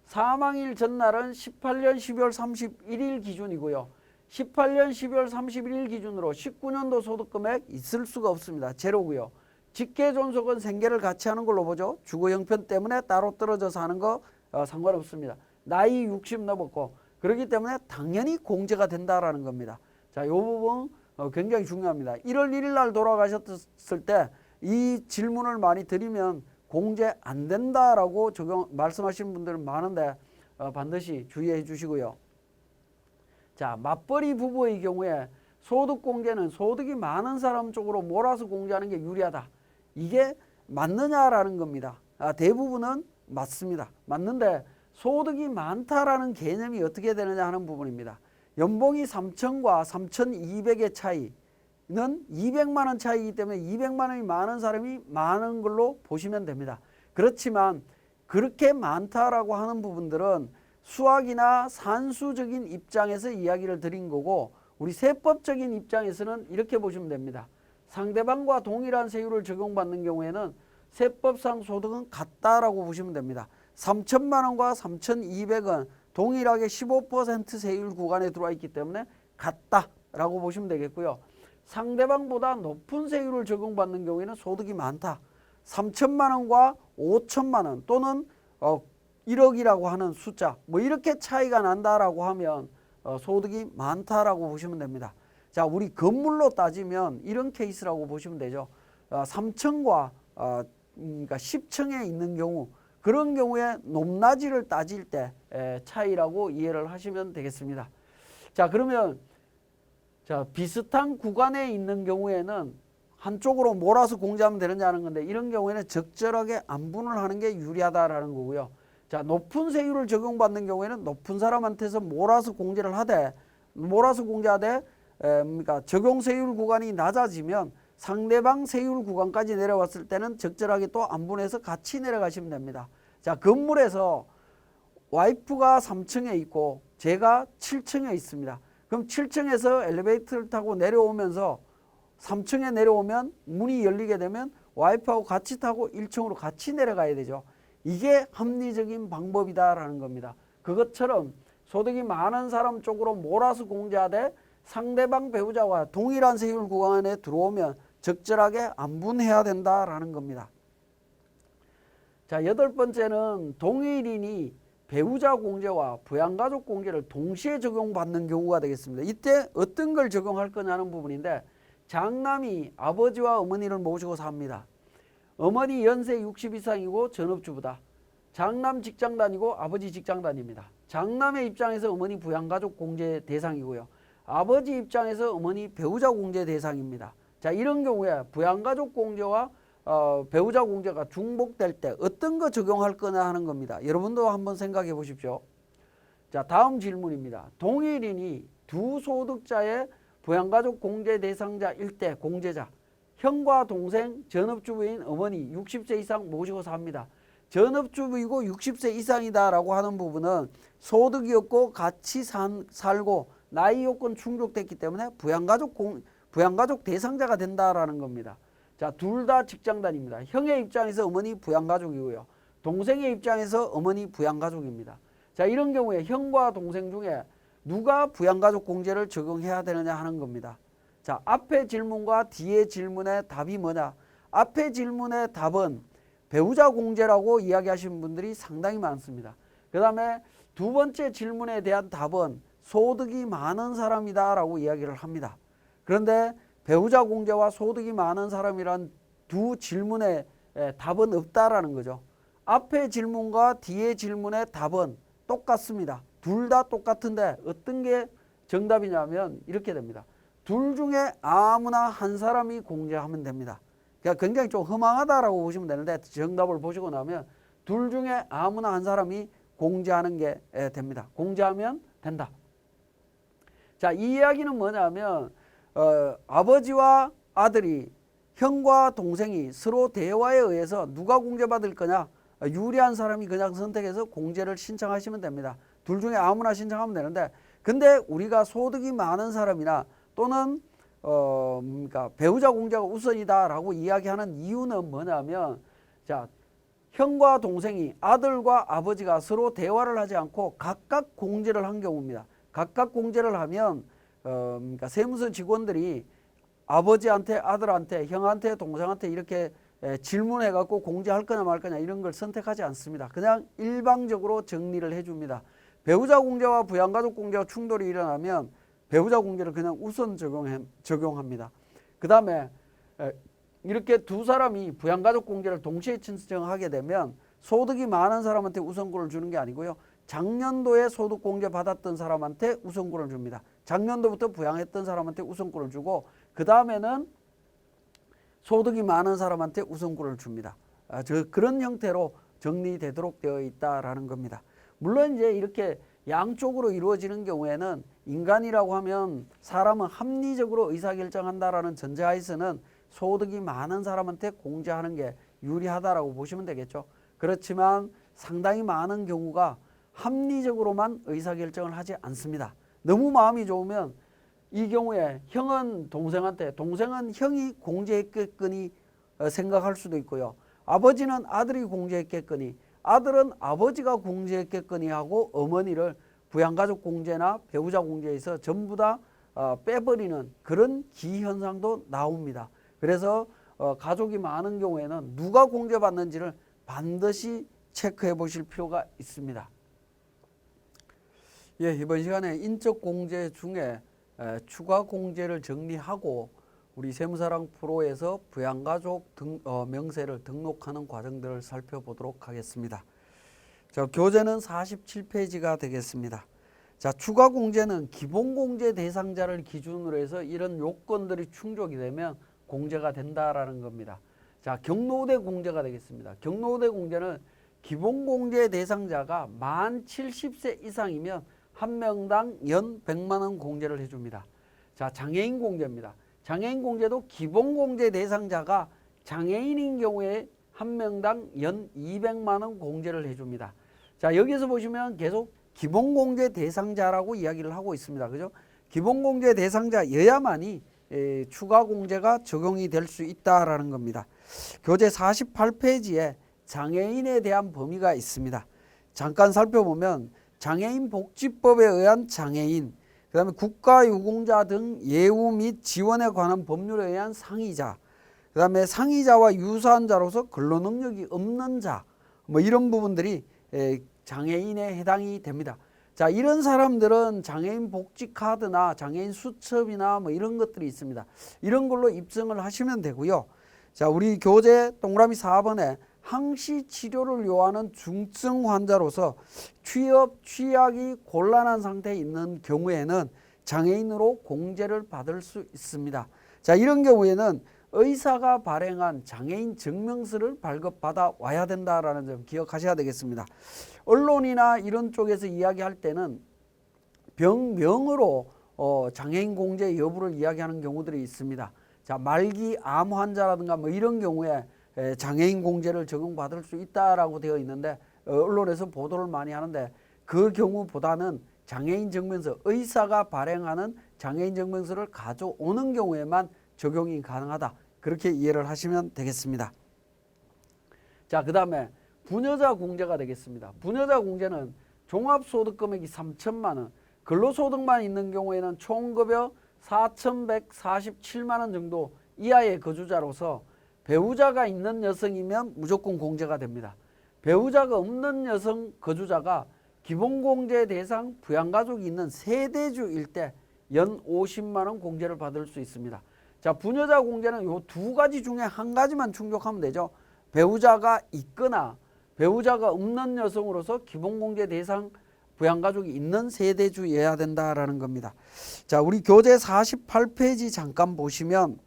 사망일 전날은 18년 12월 31일 기준이고요. 18년 12월 31일 기준으로 19년도 소득금액 있을 수가 없습니다. 제로고요. 직계존속은 생계를 같이 하는 걸로 보죠. 주거 형편 때문에 따로 떨어져서 하는 거 상관없습니다. 나이 60 넘었고 그렇기 때문에 당연히 공제가 된다라는 겁니다. 자, 이 부분 굉장히 중요합니다. 1월 1일 날 돌아가셨을 때 이 질문을 많이 드리면 공제 안 된다라고 말씀하시는 분들은 많은데 반드시 주의해 주시고요. 자, 맞벌이 부부의 경우에 소득공제는 소득이 많은 사람 쪽으로 몰아서 공제하는 게 유리하다. 이게 맞느냐라는 겁니다. 대부분은 맞습니다. 맞는데 소득이 많다라는 개념이 어떻게 되느냐 하는 부분입니다. 연봉이 3,000과 3,200의 차이는 200만 원 차이이기 때문에 200만 원이 많은 사람이 많은 걸로 보시면 됩니다. 그렇지만 그렇게 많다라고 하는 부분들은 수학이나 산수적인 입장에서 이야기를 드린 거고, 우리 세법적인 입장에서는 이렇게 보시면 됩니다. 상대방과 동일한 세율을 적용받는 경우에는 세법상 소득은 같다라고 보시면 됩니다. 3천만 원과 3,200원 동일하게 15% 세율 구간에 들어와 있기 때문에 같다라고 보시면 되겠고요. 상대방보다 높은 세율을 적용받는 경우에는 소득이 많다. 3천만 원과 5천만 원 또는 1억이라고 하는 숫자, 뭐 이렇게 차이가 난다라고 하면 소득이 많다라고 보시면 됩니다. 자, 우리 건물로 따지면 이런 케이스라고 보시면 되죠. 3층과 그러니까 10층에 있는 경우, 그런 경우에 높낮이를 따질 때 차이라고 이해를 하시면 되겠습니다. 자, 그러면 비슷한 구간에 있는 경우에는 한쪽으로 몰아서 공제하면 되느냐는 건데, 이런 경우에는 적절하게 안분을 하는 게 유리하다라는 거고요. 자, 높은 세율을 적용받는 경우에는 높은 사람한테서 몰아서 공제를 하되, 그러니까 적용 세율 구간이 낮아지면 상대방 세율 구간까지 내려왔을 때는 적절하게 또 안분해서 같이 내려가시면 됩니다. 자, 건물에서 와이프가 3층에 있고 제가 7층에 있습니다. 그럼 7층에서 엘리베이터를 타고 내려오면서 3층에 내려오면 문이 열리게 되면 와이프하고 같이 타고 1층으로 같이 내려가야 되죠. 이게 합리적인 방법이다라는 겁니다. 그것처럼 소득이 많은 사람 쪽으로 몰아서 공제하되 상대방 배우자와 동일한 세율 구간에 들어오면 적절하게 안분해야 된다라는 겁니다. 자, 8번째는 동일인이 배우자 공제와 부양가족 공제를 동시에 적용받는 경우가 되겠습니다. 이때 어떤 걸 적용할 거냐는 부분인데, 장남이 아버지와 어머니를 모시고 삽니다. 어머니 연세 60 이상이고 전업주부다. 장남 직장 다니고 아버지 직장 다닙니다. 장남의 입장에서 어머니 부양가족 공제 대상이고요. 아버지 입장에서 어머니 배우자 공제 대상입니다. 자, 이런 경우에 부양가족 공제와 배우자 공제가 중복될 때 어떤 거 적용할 거냐 하는 겁니다. 여러분도 한번 생각해 보십시오. 자, 다음 질문입니다. 동일인이 두 소득자의 부양가족 공제 대상자일 때 공제자, 형과 동생, 전업주부인 어머니 60세 이상 모시고 삽니다. 전업주부이고 60세 이상이다라고 하는 부분은 소득이 없고 같이 살고 나이 요건 충족됐기 때문에 부양가족 대상자가 된다라는 겁니다. 자, 둘 다 직장 다닙니다. 형의 입장에서 어머니 부양가족이고요. 동생의 입장에서 어머니 부양가족입니다. 자, 이런 경우에 형과 동생 중에 누가 부양가족 공제를 적용해야 되느냐 하는 겁니다. 자, 앞의 질문과 뒤의 질문의 답이 뭐냐? 앞의 질문의 답은 배우자 공제라고 이야기하시는 분들이 상당히 많습니다. 그 다음에 두 번째 질문에 대한 답은 소득이 많은 사람이다 라고 이야기를 합니다. 그런데 배우자 공제와 소득이 많은 사람이란 두 질문에 답은 없다라는 거죠. 앞의 질문과 뒤의 질문의 답은 똑같습니다. 둘 다 똑같은데 어떤 게 정답이냐면 이렇게 됩니다. 둘 중에 아무나 한 사람이 공제하면 됩니다. 그러니까 굉장히 좀 허망하다라고 보시면 되는데, 정답을 보시고 나면 둘 중에 아무나 한 사람이 공제하는 게 됩니다. 공제하면 된다. 자, 이 이야기는 뭐냐면 아버지와 아들이, 형과 동생이 서로 대화에 의해서 누가 공제받을 거냐, 유리한 사람이 그냥 선택해서 공제를 신청하시면 됩니다. 둘 중에 아무나 신청하면 되는데, 근데 우리가 소득이 많은 사람이나 또는 그러니까 배우자 공제가 우선이다라고 이야기하는 이유는 뭐냐면, 자, 형과 동생이, 아들과 아버지가 서로 대화를 하지 않고 각각 공제를 한 경우입니다. 각각 공제를 하면 그러니까 세무서 직원들이 아버지한테, 아들한테, 형한테, 동생한테 이렇게 질문해 갖고 공제할 거냐 말 거냐 이런 걸 선택하지 않습니다. 그냥 일방적으로 정리를 해줍니다. 배우자 공제와 부양가족 공제와 충돌이 일어나면 배우자 공제를 그냥 우선 적용합니다. 그 다음에 이렇게 두 사람이 부양가족 공제를 동시에 신청하게 되면 소득이 많은 사람한테 우선권을 주는 게 아니고요. 작년도에 소득 공제 받았던 사람한테 우선권을 줍니다. 작년도부터 부양했던 사람한테 우선권을 주고, 그 다음에는 소득이 많은 사람한테 우선권을 줍니다. 그런 형태로 정리되도록 되어 있다라는 겁니다. 물론 이제 이렇게 양쪽으로 이루어지는 경우에는 인간이라고 하면 사람은 합리적으로 의사결정한다라는 전제하에서는 소득이 많은 사람한테 공제하는 게 유리하다라고 보시면 되겠죠. 그렇지만 상당히 많은 경우가 합리적으로만 의사결정을 하지 않습니다. 너무 마음이 좋으면 이 경우에 형은 동생한테, 동생은 형이 공제했겠거니 생각할 수도 있고요. 아버지는 아들이 공제했겠거니, 아들은 아버지가 공제했겠거니 하고 어머니를 부양가족 공제나 배우자 공제에서 전부 다 빼버리는 그런 기현상도 나옵니다. 그래서 가족이 많은 경우에는 누가 공제받는지를 반드시 체크해 보실 필요가 있습니다. 예, 이번 시간에 인적 공제 중에 추가 공제를 정리하고 우리 세무사랑 프로에서 부양가족 명세를 등록하는 과정들을 살펴보도록 하겠습니다. 자, 교재는 47페이지가 되겠습니다. 자, 추가 공제는 기본 공제 대상자를 기준으로 해서 이런 요건들이 충족이 되면 공제가 된다라는 겁니다. 자, 경로우대 공제가 되겠습니다. 경로우대 공제는 기본 공제 대상자가 만 70세 이상이면 한 명당 연 100만 원 공제를 해줍니다. 자, 장애인 공제입니다. 장애인 공제도 기본 공제 대상자가 장애인인 경우에 한 명당 연 200만 원 공제를 해줍니다. 자, 여기서 보시면 계속 기본 공제 대상자라고 이야기를 하고 있습니다. 그죠? 기본 공제 대상자여야만이 추가 공제가 적용이 될 수 있다라는 겁니다. 교재 48페이지에 장애인에 대한 범위가 있습니다. 잠깐 살펴보면 장애인 복지법에 의한 장애인, 그 다음에 국가유공자 등 예우 및 지원에 관한 법률에 의한 상이자, 그 다음에 상이자와 유사한 자로서 근로능력이 없는 자, 뭐 이런 부분들이 장애인에 해당이 됩니다. 자, 이런 사람들은 장애인 복지 카드나 장애인 수첩이나 뭐 이런 것들이 있습니다. 이런 걸로 입증을 하시면 되고요. 자, 우리 교재 동그라미 4번에 항시 치료를 요하는 중증 환자로서 취업, 취약이 곤란한 상태에 있는 경우에는 장애인으로 공제를 받을 수 있습니다. 자, 이런 경우에는 의사가 발행한 장애인 증명서를 발급받아 와야 된다라는 점 기억하셔야 되겠습니다. 언론이나 이런 쪽에서 이야기할 때는 병명으로 장애인 공제 여부를 이야기하는 경우들이 있습니다. 자, 말기 암 환자라든가 뭐 이런 경우에 장애인 공제를 적용받을 수 있다라고 되어 있는데 언론에서 보도를 많이 하는데 그 경우보다는 장애인 증명서, 의사가 발행하는 장애인 증명서를 가져오는 경우에만 적용이 가능하다. 그렇게 이해를 하시면 되겠습니다. 자, 그 다음에 부녀자 공제가 되겠습니다. 부녀자 공제는 종합소득금액이 3천만 원, 근로소득만 있는 경우에는 총급여 4,147만 원 정도 이하의 거주자로서 배우자가 있는 여성이면 무조건 공제가 됩니다. 배우자가 없는 여성 거주자가 기본공제 대상 부양가족이 있는 세대주일 때 연 50만 원 공제를 받을 수 있습니다. 자, 부녀자 공제는 요 두 가지 중에 한 가지만 충족하면 되죠. 배우자가 있거나 배우자가 없는 여성으로서 기본공제 대상 부양가족이 있는 세대주여야 된다라는 겁니다. 자, 우리 교재 48페이지 잠깐 보시면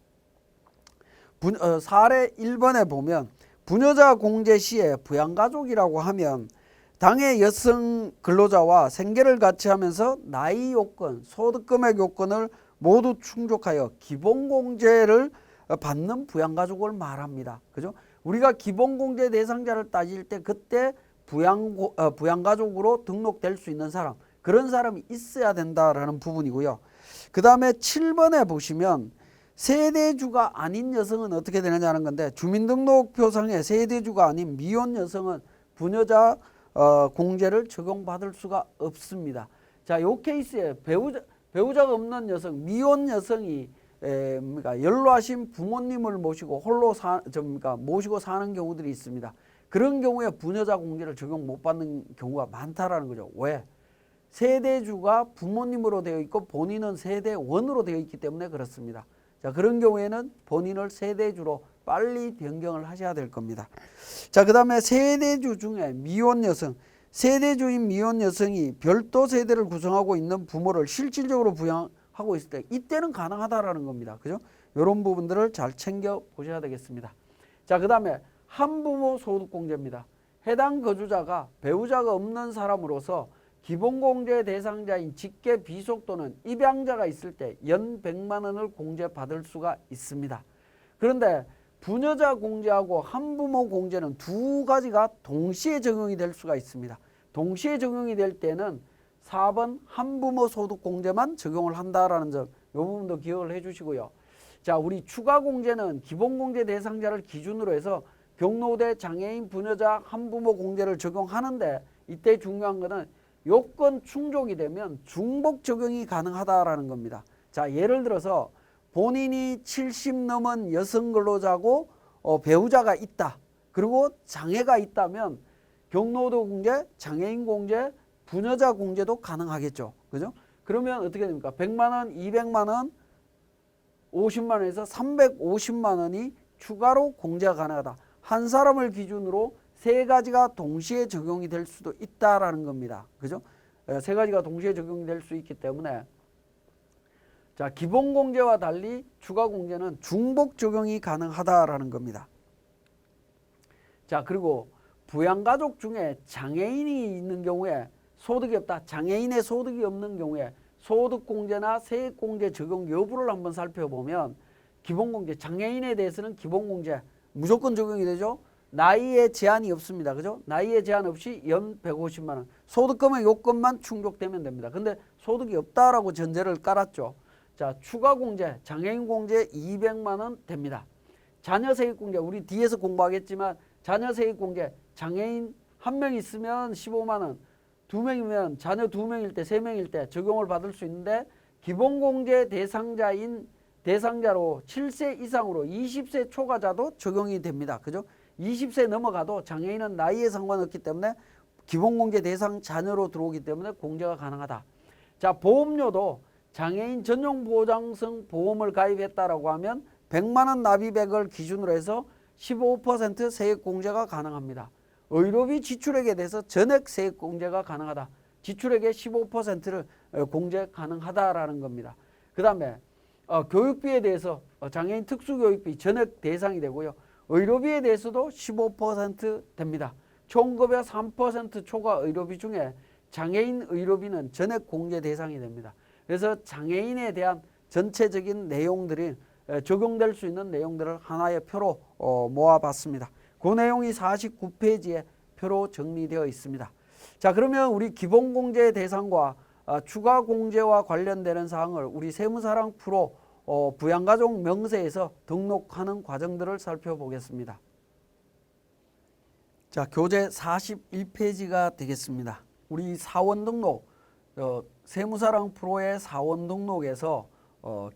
사례 1번에 보면 부녀자 공제 시에 부양가족이라고 하면 당해 여성 근로자와 생계를 같이 하면서 나이 요건, 소득금액 요건을 모두 충족하여 기본공제를 받는 부양가족을 말합니다. 그죠? 우리가 기본공제 대상자를 따질 때 그때 부양가족으로 등록될 수 있는 사람, 그런 사람이 있어야 된다라는 부분이고요. 그 다음에 7번에 보시면 세대주가 아닌 여성은 어떻게 되느냐는 건데 주민등록표상에 세대주가 아닌 미혼 여성은 부녀자 공제를 적용받을 수가 없습니다. 자, 요 케이스에 배우자가 없는 여성, 미혼 여성이 연로하신 부모님을 모시고 홀로 모시고 사는 경우들이 있습니다. 그런 경우에 부녀자 공제를 적용 못 받는 경우가 많다라는 거죠. 왜? 세대주가 부모님으로 되어 있고 본인은 세대원으로 되어 있기 때문에 그렇습니다. 자, 그런 경우에는 본인을 세대주로 빨리 변경을 하셔야 될 겁니다. 자, 그 다음에 세대주 중에 미혼 여성, 세대주인 미혼 여성이 별도 세대를 구성하고 있는 부모를 실질적으로 부양하고 있을 때 이때는 가능하다라는 겁니다. 그죠? 이런 부분들을 잘 챙겨 보셔야 되겠습니다. 자, 그 다음에 한부모 소득공제입니다. 해당 거주자가 배우자가 없는 사람으로서 기본공제 대상자인 직계 비속 또는 입양자가 있을 때 연 100만 원을 공제받을 수가 있습니다. 그런데 부녀자 공제하고 한부모 공제는 두 가지가 동시에 적용이 될 수가 있습니다. 동시에 적용이 될 때는 4번 한부모 소득공제만 적용을 한다라는 점, 이 부분도 기억을 해주시고요. 자, 우리 추가공제는 기본공제 대상자를 기준으로 해서 경로대, 장애인, 부녀자, 한부모 공제를 적용하는데 이때 중요한 거는 요건 충족이 되면 중복 적용이 가능하다라는 겁니다. 자, 예를 들어서 본인이 70 넘은 여성 근로자고 배우자가 있다. 그리고 장애가 있다면 경로대 공제, 장애인 공제, 부녀자 공제도 가능하겠죠. 그죠? 그러면 어떻게 됩니까? 100만 원, 200만 원, 50만 원에서 350만 원이 추가로 공제가 가능하다. 한 사람을 기준으로 세 가지가 동시에 적용이 될 수도 있다라는 겁니다. 그죠? 세 가지가 동시에 적용이 될 수 있기 때문에 자, 기본 공제와 달리 추가 공제는 중복 적용이 가능하다라는 겁니다. 자, 그리고 부양가족 중에 장애인이 있는 경우에 소득이 없다. 장애인의 소득이 없는 경우에 소득공제나 세액공제 적용 여부를 한번 살펴보면 기본공제, 장애인에 대해서는 기본공제 무조건 적용이 되죠. 나이에 제한이 없습니다. 그죠? 나이에 제한 없이 연 150만 원. 소득금의 요건만 충족되면 됩니다. 근데 소득이 없다라고 전제를 깔았죠. 자, 추가공제, 장애인공제 200만 원 됩니다. 자녀세액공제, 우리 뒤에서 공부하겠지만 자녀세액공제, 장애인 1명 있으면 15만 원, 2명이면 자녀 2명일 때, 3명일 때 적용을 받을 수 있는데 기본공제 대상자로 7세 이상으로 20세 초과자도 적용이 됩니다. 그죠? 20세 넘어가도 장애인은 나이에 상관없기 때문에 기본공제 대상 자녀로 들어오기 때문에 공제가 가능하다. 자, 보험료도 장애인 전용보장성 보험을 가입했다라고 하면 100만 원 납입액을 기준으로 해서 15% 세액공제가 가능합니다. 의료비 지출액에 대해서 전액 세액공제가 가능하다. 지출액의 15%를 공제 가능하다라는 겁니다. 그 다음에 교육비에 대해서 장애인 특수교육비 전액 대상이 되고요. 의료비에 대해서도 15% 됩니다. 총급여 3% 초과 의료비 중에 장애인 의료비는 전액 공제 대상이 됩니다. 그래서 장애인에 대한 전체적인 내용들이 적용될 수 있는 내용들을 하나의 표로 모아봤습니다. 그 내용이 49페이지에 표로 정리되어 있습니다. 자, 그러면 우리 기본공제 대상과 추가공제와 관련되는 사항을 우리 세무사랑 프로 부양가족 명세에서 등록하는 과정들을 살펴보겠습니다. 자, 교재 41페이지가 되겠습니다. 우리 사원 등록, 세무사랑 프로의 사원 등록에서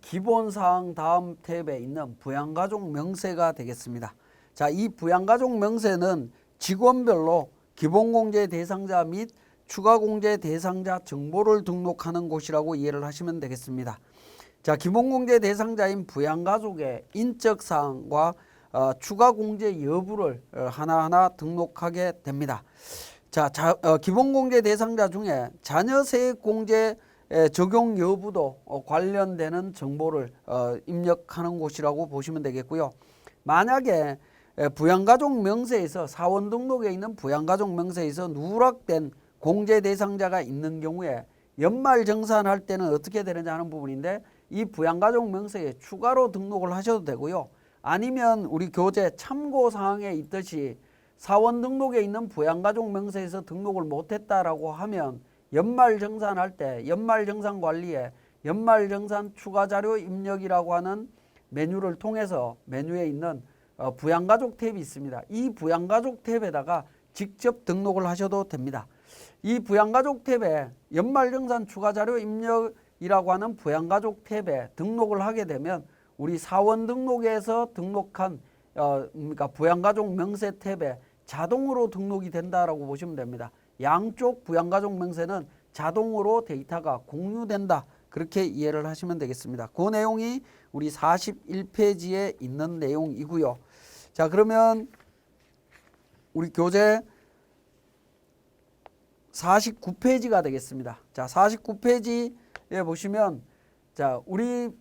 기본사항 다음 탭에 있는 부양가족 명세가 되겠습니다. 자, 이 부양가족 명세는 직원별로 기본공제 대상자 및 추가공제 대상자 정보를 등록하는 곳이라고 이해를 하시면 되겠습니다. 자, 기본공제 대상자인 부양가족의 인적사항과 추가공제 여부를 하나하나 등록하게 됩니다. 자, 기본공제 대상자 중에 자녀세액공제 적용 여부도 관련되는 정보를 입력하는 곳이라고 보시면 되겠고요. 만약에 부양가족 명세에서 사원 등록에 있는 부양가족 명세에서 누락된 공제 대상자가 있는 경우에 연말정산할 때는 어떻게 되는지 하는 부분인데 이 부양가족 명세에 추가로 등록을 하셔도 되고요. 아니면 우리 교재 참고사항에 있듯이 사원 등록에 있는 부양가족 명세에서 등록을 못했다라고 하면 연말정산할 때 연말정산관리에 연말정산 추가자료 입력이라고 하는 메뉴를 통해서 메뉴에 있는 부양가족 탭이 있습니다. 이 부양가족 탭에다가 직접 등록을 하셔도 됩니다. 이 부양가족 탭에 연말정산 추가자료 입력이라고 하는 부양가족 탭에 등록을 하게 되면 우리 사원 등록에서 등록한 그러니까 부양가족 명세 탭에 자동으로 등록이 된다라고 보시면 됩니다. 양쪽 부양가족 명세는 자동으로 데이터가 공유된다. 그렇게 이해를 하시면 되겠습니다. 그 내용이 우리 41페이지에 있는 내용이고요. 자, 그러면 우리 교재 49페이지가 되겠습니다. 자, 49페이지에 보시면 자, 우리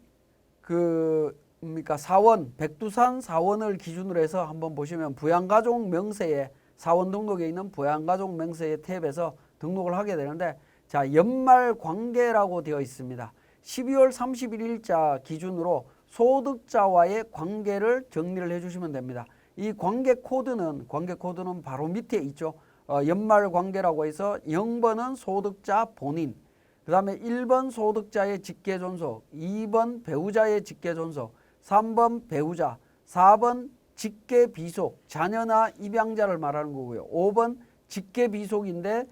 사원, 백두산 사원을 기준으로 해서 한번 보시면 부양가족 명세에 사원 등록에 있는 부양가족 명세의 탭에서 등록을 하게 되는데 자, 연말 관계라고 되어 있습니다. 12월 31일자 기준으로 소득자와의 관계를 정리를 해주시면 됩니다. 이 관계 코드는 바로 밑에 있죠. 연말 관계라고 해서 0번은 소득자 본인, 그 다음에 1번 소득자의 직계존속, 2번 배우자의 직계존속, 3번 배우자, 4번 직계비속, 자녀나 입양자를 말하는 거고요. 5번 직계비속인데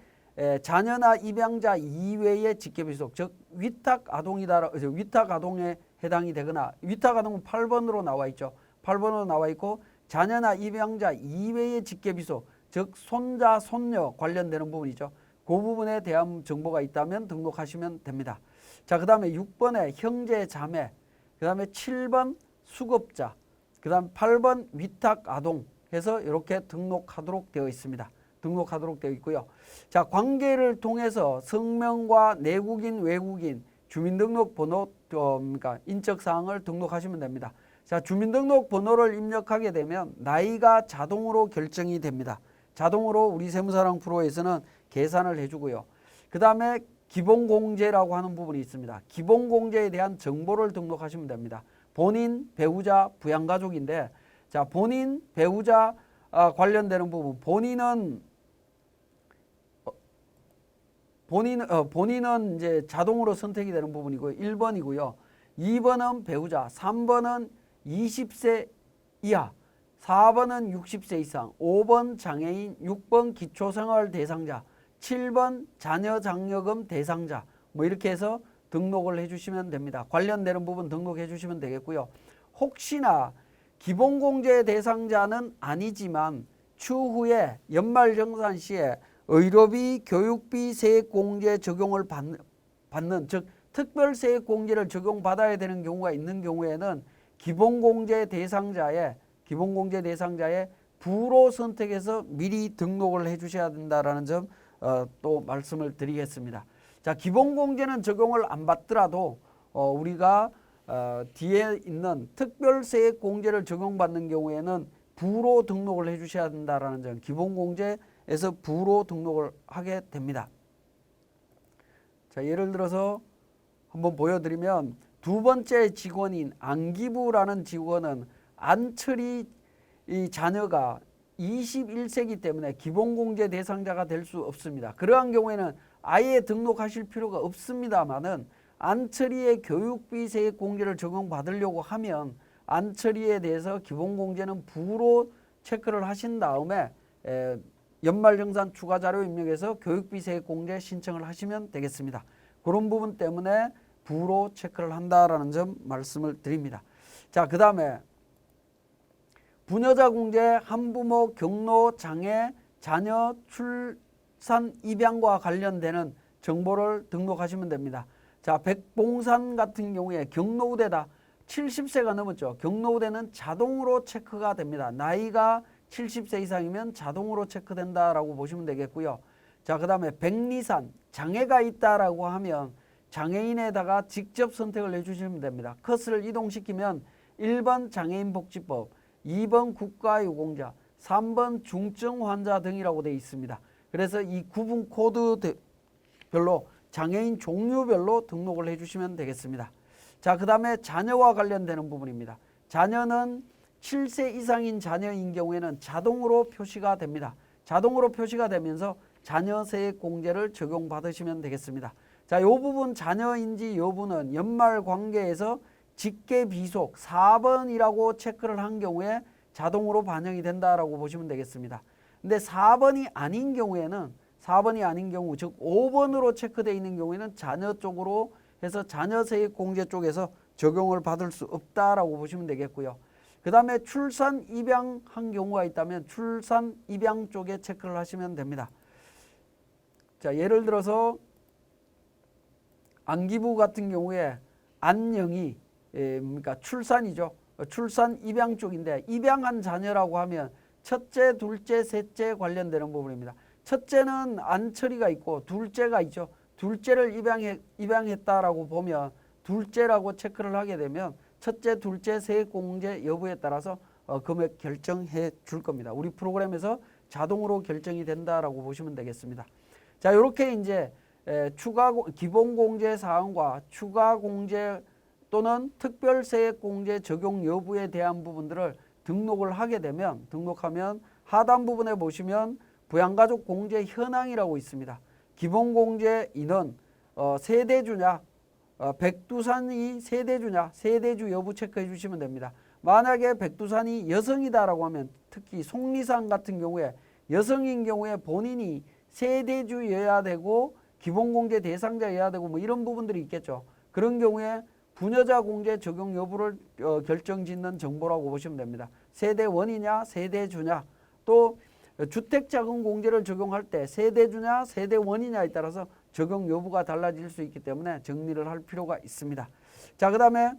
자녀나 입양자 이외의 직계비속, 즉 위탁아동이다, 위탁아동에 해당이 되거나, 위탁아동은 8번으로 나와 있죠. 8번으로 나와 있고, 자녀나 입양자 이외의 직계비속, 즉 손자, 손녀 관련되는 부분이죠. 그 부분에 대한 정보가 있다면 등록하시면 됩니다. 자, 그 다음에 6번에 형제, 자매, 그 다음에 7번 수급자, 그 다음 8번 위탁아동 해서 이렇게 등록하도록 되어 있습니다. 등록하도록 되어 있고요. 자, 관계를 통해서 성명과 내국인, 외국인, 주민등록번호, 그러니까 인적사항을 등록하시면 됩니다. 자, 주민등록번호를 입력하게 되면 나이가 자동으로 결정이 됩니다. 자동으로 우리 세무사랑 프로에서는 계산을 해주고요. 그 다음에 기본공제라고 하는 부분이 있습니다. 기본공제에 대한 정보를 등록하시면 됩니다. 본인, 배우자, 부양가족인데, 자, 본인, 배우자 관련되는 부분, 본인은 이제 자동으로 선택이 되는 부분이고요. 1번이고요. 2번은 배우자, 3번은 20세 이하, 4번은 60세 이상, 5번 장애인, 6번 기초생활 대상자, 7번 자녀장려금 대상자, 뭐 이렇게 해서 등록을 해주시면 됩니다. 관련되는 부분 등록해 주시면 되겠고요. 혹시나 기본공제 대상자는 아니지만 추후에 연말정산 시에 의료비, 교육비, 세액공제 적용을 받는, 즉 특별세액공제를 적용받아야 되는 경우가 있는 경우에는 기본공제 대상자의 부로 선택해서 미리 등록을 해 주셔야 된다는 점 또 말씀을 드리겠습니다. 자, 기본공제는 적용을 안 받더라도 우리가 뒤에 있는 특별세액공제를 적용받는 경우에는 부로 등록을 해 주셔야 된다는 점, 기본공제에서 부로 등록을 하게 됩니다. 자, 예를 들어서 한번 보여드리면, 두 번째 직원인 안기부라는 직원은 안철이 이 자녀가 21세기 때문에 기본공제 대상자가 될 수 없습니다. 그러한 경우에는 아예 등록하실 필요가 없습니다만은 안철이의 교육비 세액공제를 적용받으려고 하면 안철이에 대해서 기본공제는 부로 체크를 하신 다음에 연말정산 추가자료 입력해서 교육비 세액공제 신청을 하시면 되겠습니다. 그런 부분 때문에 부로 체크를 한다라는 점 말씀을 드립니다. 자, 그 다음에 부녀자 공제, 한부모 경로, 장애, 자녀 출산, 입양과 관련되는 정보를 등록하시면 됩니다. 자, 백봉산 같은 경우에 경로우대다 70세가 넘었죠. 경로우대는 자동으로 체크가 됩니다. 나이가 70세 이상이면 자동으로 체크된다라고 보시면 되겠고요. 자, 그 다음에 백리산, 장애가 있다라고 하면 장애인에다가 직접 선택을 해주시면 됩니다. 컷을 이동시키면 1번 장애인복지법, 2번 국가유공자, 3번 중증 환자 등이라고 되어 있습니다. 그래서 이 구분 코드별로 장애인 종류별로 등록을 해주시면 되겠습니다. 자, 그 다음에 자녀와 관련되는 부분입니다. 자녀는 7세 이상인 자녀인 경우에는 자동으로 표시가 됩니다. 자동으로 표시가 되면서 자녀세액공제를 적용받으시면 되겠습니다. 자, 이 부분 자녀인지 여부는 연말관계에서 직계비속 4번이라고 체크를 한 경우에 자동으로 반영이 된다라고 보시면 되겠습니다. 근데 4번이 아닌 경우에는, 4번이 아닌 경우, 즉 5번으로 체크되어 있는 경우에는 자녀 쪽으로 해서 자녀세액공제 쪽에서 적용을 받을 수 없다라고 보시면 되겠고요. 그 다음에 출산, 입양한 경우가 있다면 출산, 입양 쪽에 체크를 하시면 됩니다. 자, 예를 들어서 안기부 같은 경우에 안영이 그러니까 출산이죠. 출산 입양 쪽인데, 입양한 자녀라고 하면 첫째, 둘째, 셋째 관련되는 부분입니다. 첫째는 안철이가 있고 둘째가 있죠. 둘째를 입양했다라고 보면 둘째라고 체크를 하게 되면 첫째, 둘째 세액공제 여부에 따라서 금액 결정해 줄 겁니다. 우리 프로그램에서 자동으로 결정이 된다라고 보시면 되겠습니다. 자, 이렇게 이제 기본공제 사항과 추가공제 또는 특별세액공제 적용 여부에 대한 부분들을 등록을 하게 되면, 등록하면 하단 부분에 보시면 부양가족 공제 현황이라고 있습니다. 기본공제 인원 세대주냐, 백두산이 세대주냐, 세대주 여부 체크해 주시면 됩니다. 만약에 백두산이 여성이다라고 하면 특히 속리산 같은 경우에 여성인 경우에 본인이 세대주여야 되고 기본공제 대상자여야 되고 뭐 이런 부분들이 있겠죠. 그런 경우에 부녀자 공제 적용 여부를 결정짓는 정보라고 보시면 됩니다. 세대원이냐 세대주냐, 또 주택자금 공제를 적용할 때 세대주냐 세대원이냐에 따라서 적용 여부가 달라질 수 있기 때문에 정리를 할 필요가 있습니다. 자, 그 다음에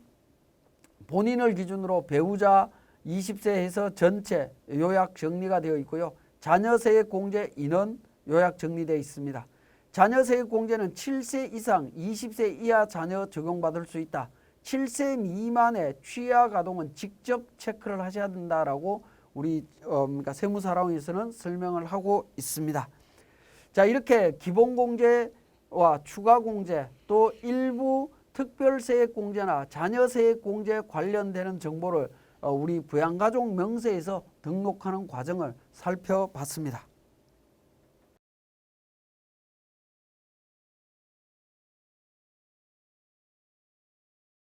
본인을 기준으로 배우자 20세 해서 전체 요약 정리가 되어 있고요. 자녀세액 공제 인원 요약 정리되어 있습니다. 자녀세액 공제는 7세 이상 20세 이하 자녀 적용받을 수 있다. 7세 미만의 취하 가동은 직접 체크를 하셔야 된다라고 우리 그러니까 세무사랑에서는 설명을 하고 있습니다. 자, 이렇게 기본공제와 추가공제 또 일부 특별세액 공제나 자녀세액 공제 관련되는 정보를 우리 부양가족 명세에서 등록하는 과정을 살펴봤습니다.